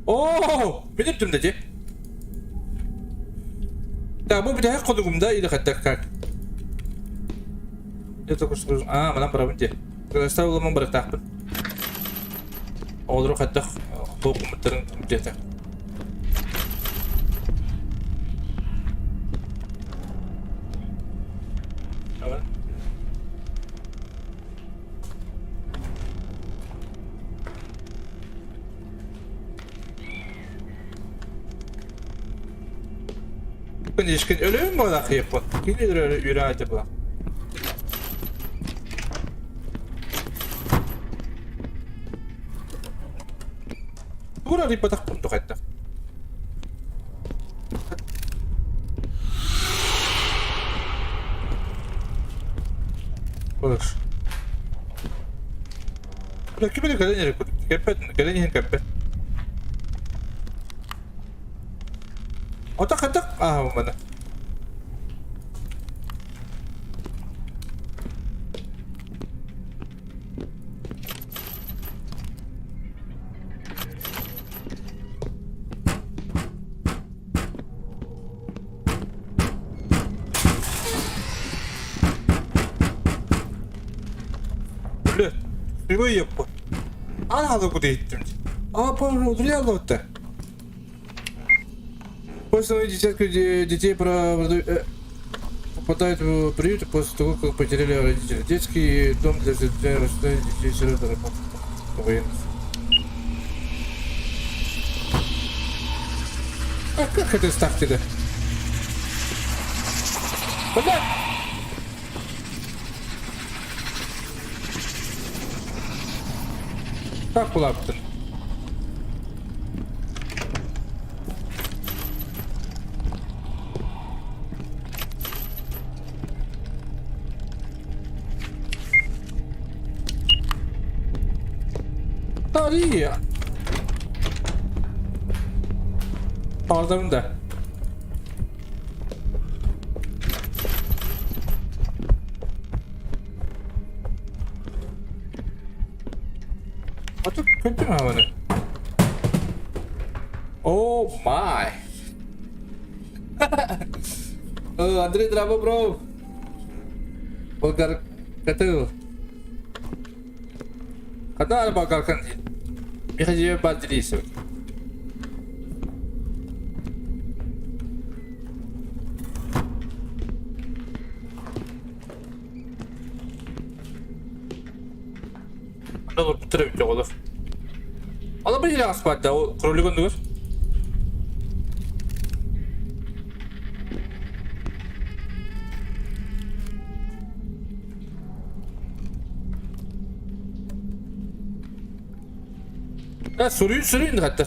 О, benim tümdeci. Да, bu bir daha kodumda или хотя как. Я только что... А, mana правда. Оставил ему барахтахпын. Олру хотя документтарын где-то. Конечно, ölüyor mu da yapı? Gelir öyle yürüyecek bu. Buraya bir patak puntuk hatta. Olur. Belki böyle kadın yere koyduk. Kadın yere kapet. Otak atak. Ah mana? Böyle. Böyle yapı. Ana da kutu ettim. Aa pardon, duruyor da. После десятка детей попадают в приют после того, как потеряли родителей. Детский дом для рождения детей сирот работает военных. А как это ставьте-то? Бля! Как лапты? Tarihi. Aldım da. Atıp kötü mü havanı? Oh my. Андрей Драба, bro. Болгар katıl. Kadar bakarken değil. Bir hacıya badriyse. Olur bitirebilir olur. Alabilir aslında o kroligon diyor. Да, сұрайын hatta.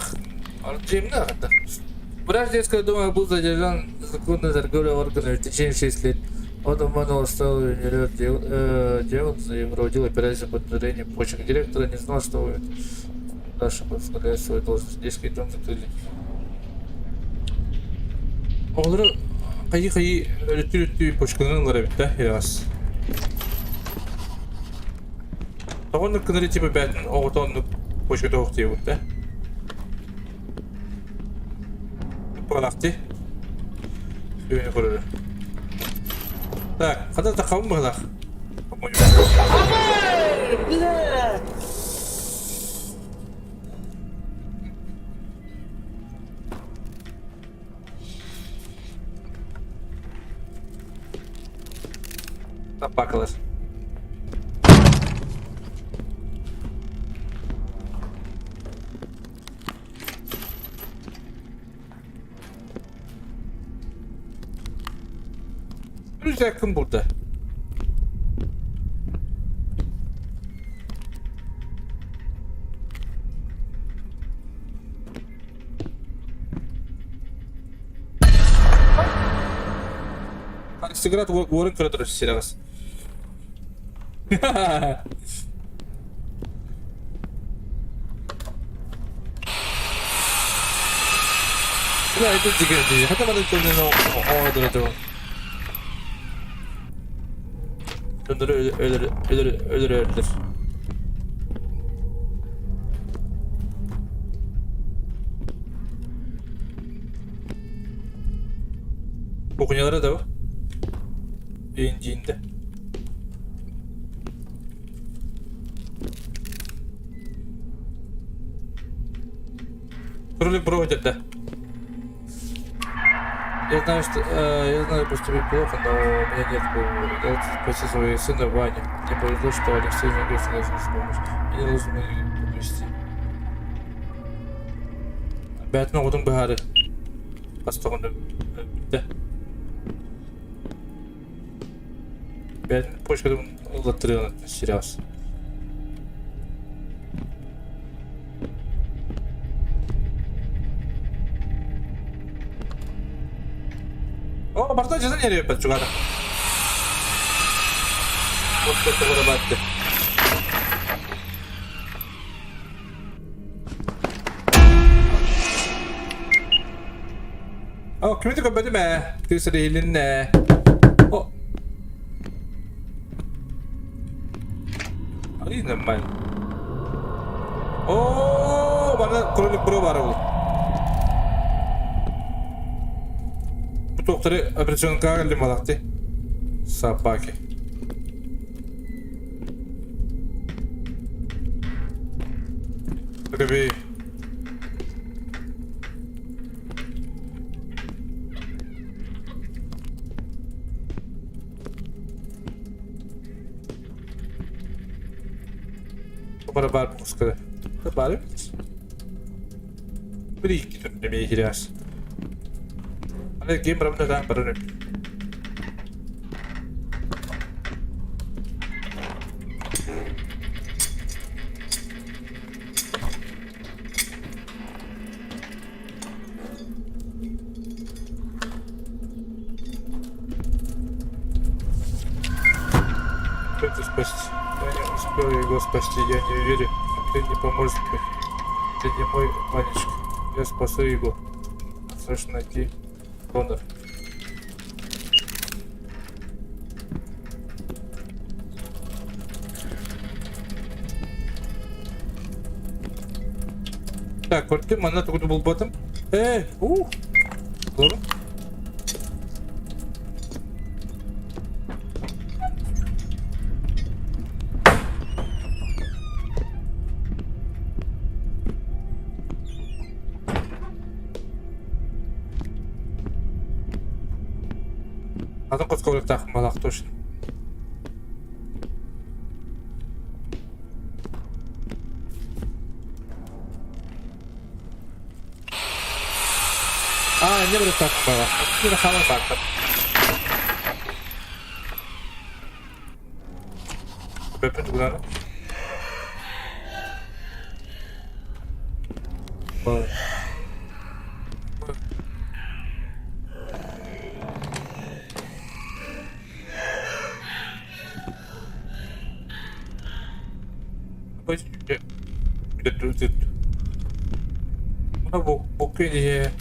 Арджеймді hatta. Бірақ детская дома бұл задержан законной торговли органами в течение 6 лет. Он обманул оставил диагноз и проводил операцию по удалению почек. Директор не знал, что вы дальше подставляет свою должность. Детский дом закрыли. Олар кайы өтү почкаларын карап да, яас. Тогон кыныры типа бәтін оғытон почкада оқты ебут да. Пағалақты. Сөйіне көрілі. Так, қада тақауын бағалақ. Напакалар. Yakın burada. Сыграть ворон кредитор сейчас. Да, это дикая. Хотя бы это не надо. Ölür. Okunyaları da var. Yayıncıyında. Кролик проводят, да. Я знаю, поступить плохо, но у меня нет выбора. Я спасти своего сына Ваню. Мне повезло, что Алексей не нужен помощь. Мне должен подвести. Бәтін оғудың бәрі. Бастығында. Да. Бәтін почкадан ұлаттырған сериалс. О, барда жаза нере өппәді жұғады. Отты тұғыры бәтті. О, кімеді көпбәді мә? Түйсірі елін нә? О! Арийді мән. О, бана кролик бұры бары бұл. Доктори операционный кагали малахты. Собаки. Ребей. Барабар пускай. Барабар. Брики тут не мигряс. Game равно да, бароны. Это спасти. Я не успел его спасти, я не верю. Ты не поможешь мне. Ты не мой Ванечка. Я спасу его. Срочно найти Конор. Так, вот ты мана только был ботом. Здорово. Надо кот-коврик так, малах точно. Не буду так малах. Не нахала так. Пеппин куда? Buna bok diye.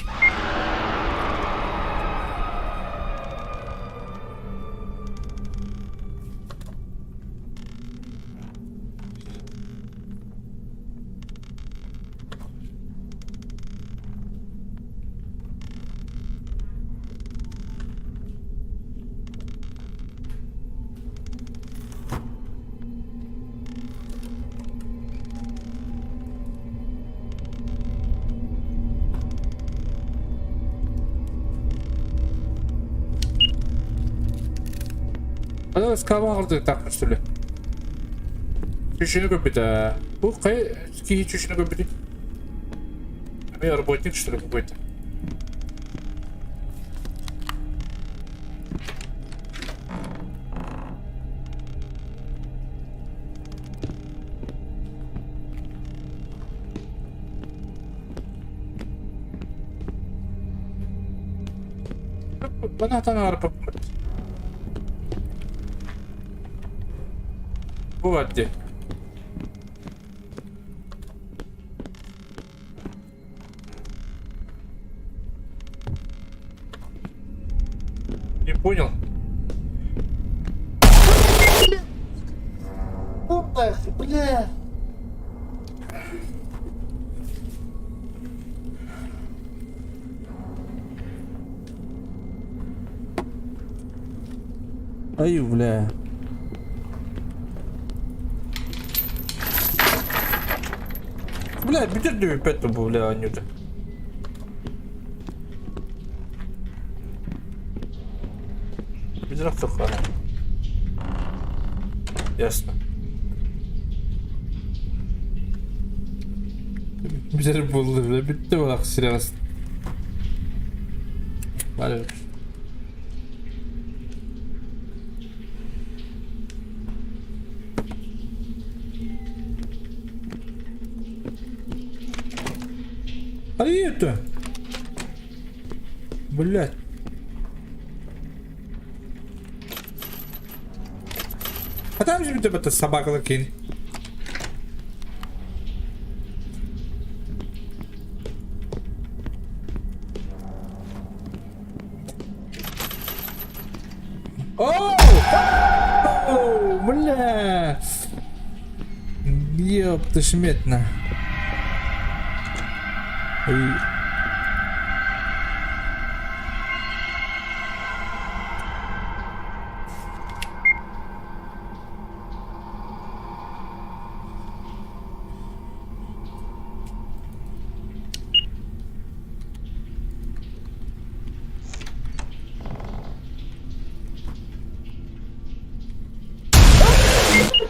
Ada skava aldı takmış türlü. Чуть-чуть какой-то. Ух, какие чуть-чуть какой-то. Я работник, что ли, какой-то. Bana tanrı papıt. Bu vaddi. Не понял. Опа, бля. Ай, бля. Бля, бюджет 9,5 был, бля, Анюта. Бюджет сухая. Ясно. Бюджет был, бля, бюджет был, серьезно. Валю. А это? Блять. А там же это собака лакин. О, бля. Ёпта шметна.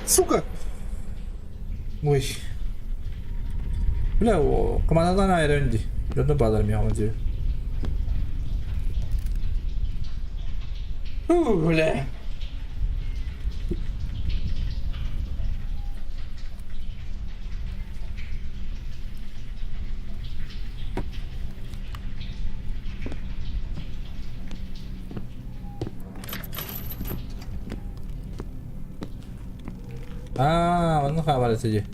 Сука! Ой. Бля, командадан айрылды. Жөнді бадар мияңы дей. Бля. Onu haber edeceğim.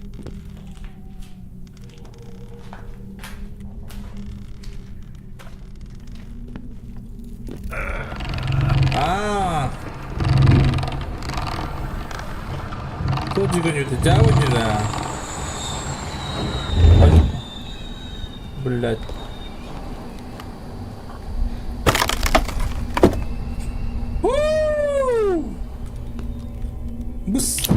Тут juga не jauh не да. Блять. Бус.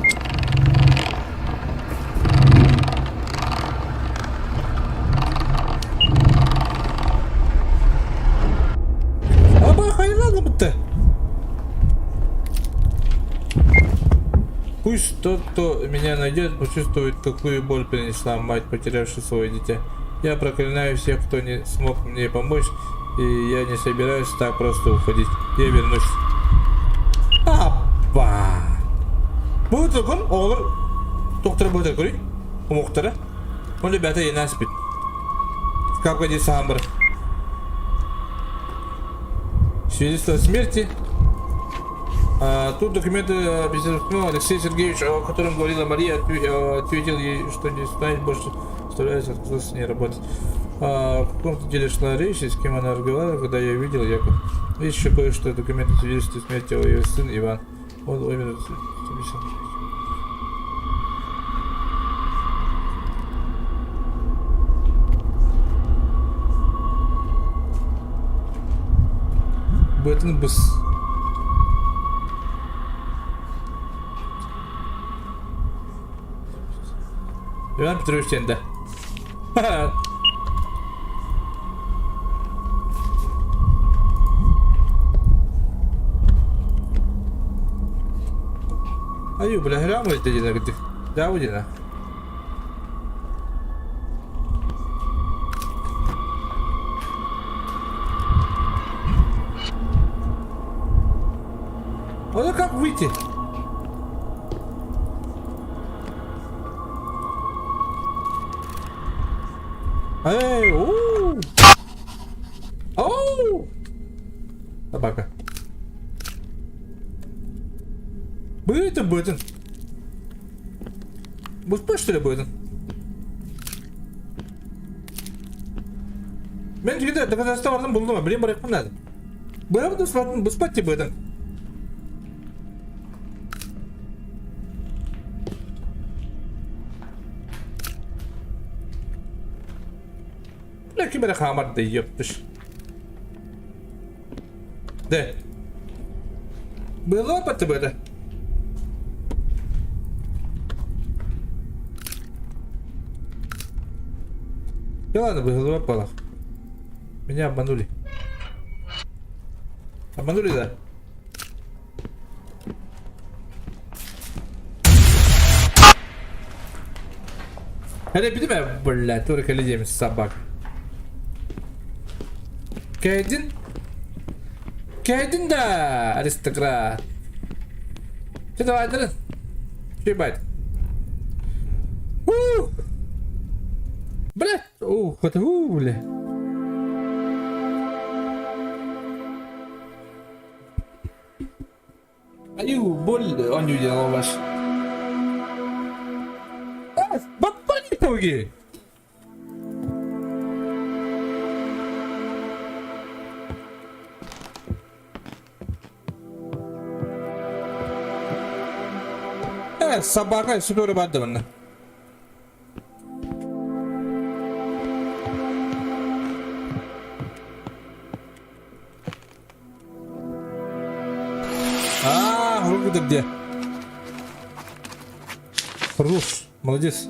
Пусть тот, кто меня найдет, почувствует, какую боль принесла мать, потерявшая свое дитя. Я проклинаю всех, кто не смог мне помочь, и я не собираюсь так просто уходить. Я вернусь. Апа! Будет закон, олар. Доктор будет говорить. У Мухтара. Он ребята и нас спит. Как один самбр. Свидетельство о смерти. Тут документы Алексей Сергеевич, о котором говорила Мария, ответил ей, что не станет больше, старается отказаться с ней работать. В каком-то деле шла речь, и с кем она разговаривала, когда я ее видел, Яков. Есть еще кое-что, документы свидетельствуют смерти ее сын Иван. Он умер. Бэтен быс. Иван Петрович Тенда. Аю, бля, грамму это где-то где-то. Да, где-то. А как выйти? Эй, оу! Оу! Собака. Бытен. Bu спать что ли Бытен? Ben çünkü de kazançta vardım buldum ama benim bırakmam lazım. Bırakmadım bu спать Бытен. Belki bana hamar da yapmış. De. Было опыт Бытен. Да ладно, бы голова пала. Меня обманули. Обманули, да? Hadi bir de ben böyle Turk eleceğimiz sabah. Geldin de aristokrat. Что давай, ебать. Бля, это бля. Аю, боль, он не делал ваш. Бабани тоги. Собака супер бадована. Руку ты где? Руш, молодец.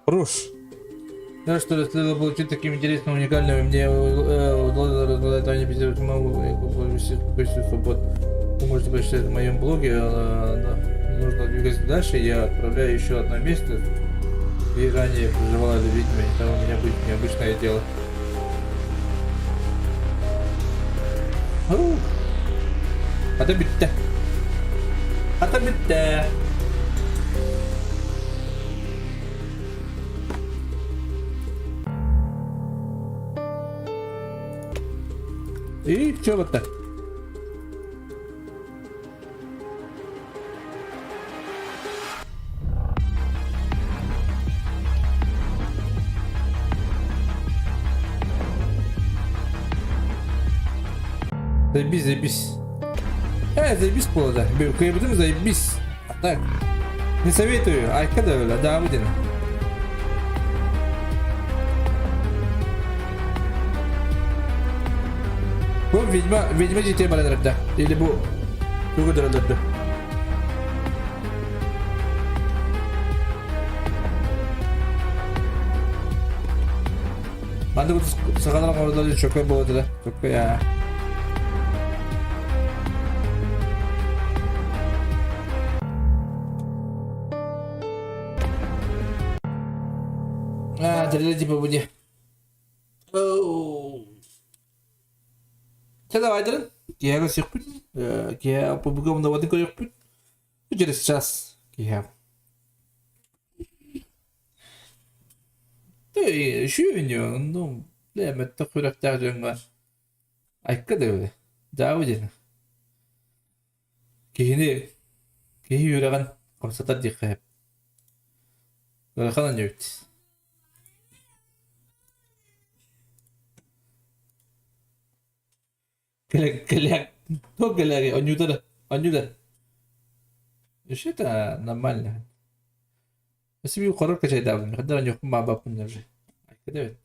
Руш. Да, что ли, следовало получить таким интересным, уникальным, мне удалось разгадать тайны без могу свобод. Вы можете прочитать в моем блоге, нужно двигаться дальше, я отправляю еще одно место, где ранее проживала эта ведьма, и там у меня будет необычное дело. Это битта. И чё вот так? Заебись. Заебись плода. Кайбудым заебись. А так. Не советую. Айка да öyle. Да, выдина. Bu ведьма детей öldürdü. Или bu Hugo öldürdü. Ben de bu sakalarım orada çok iyi boğdu da. Çok iyi ya. Terjadi tипа bude. Sen de vaydırın. Giyaga sirput. Giyaga bu bugün wadin ko yokput. Ujeres chas. Giyaga. Şu oynuyor. No. Lemmette kuraktar jönga. Ayka da öyle. Daha ujeres. Kihini. Kihi yüreğen. Komsatar dikkat. Böyle kalan yok. Kelek. No kelek. Anyuda. Anyuda. İşte normal. بس بيقرر كشيء داون نقدر أن يكون مع باب نرجع كده بيت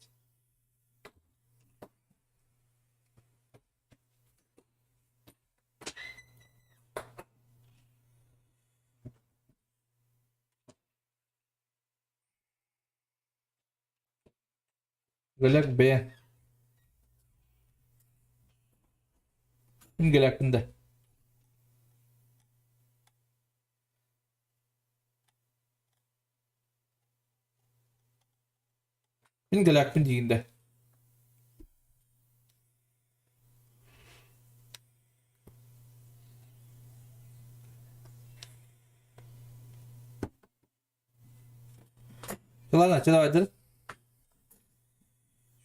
يقول لك بيان يقول لك ده يقول لك من دين ده يلا أنا كده بعدين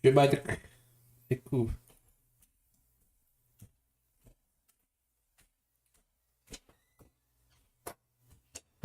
شو بعدك يكوب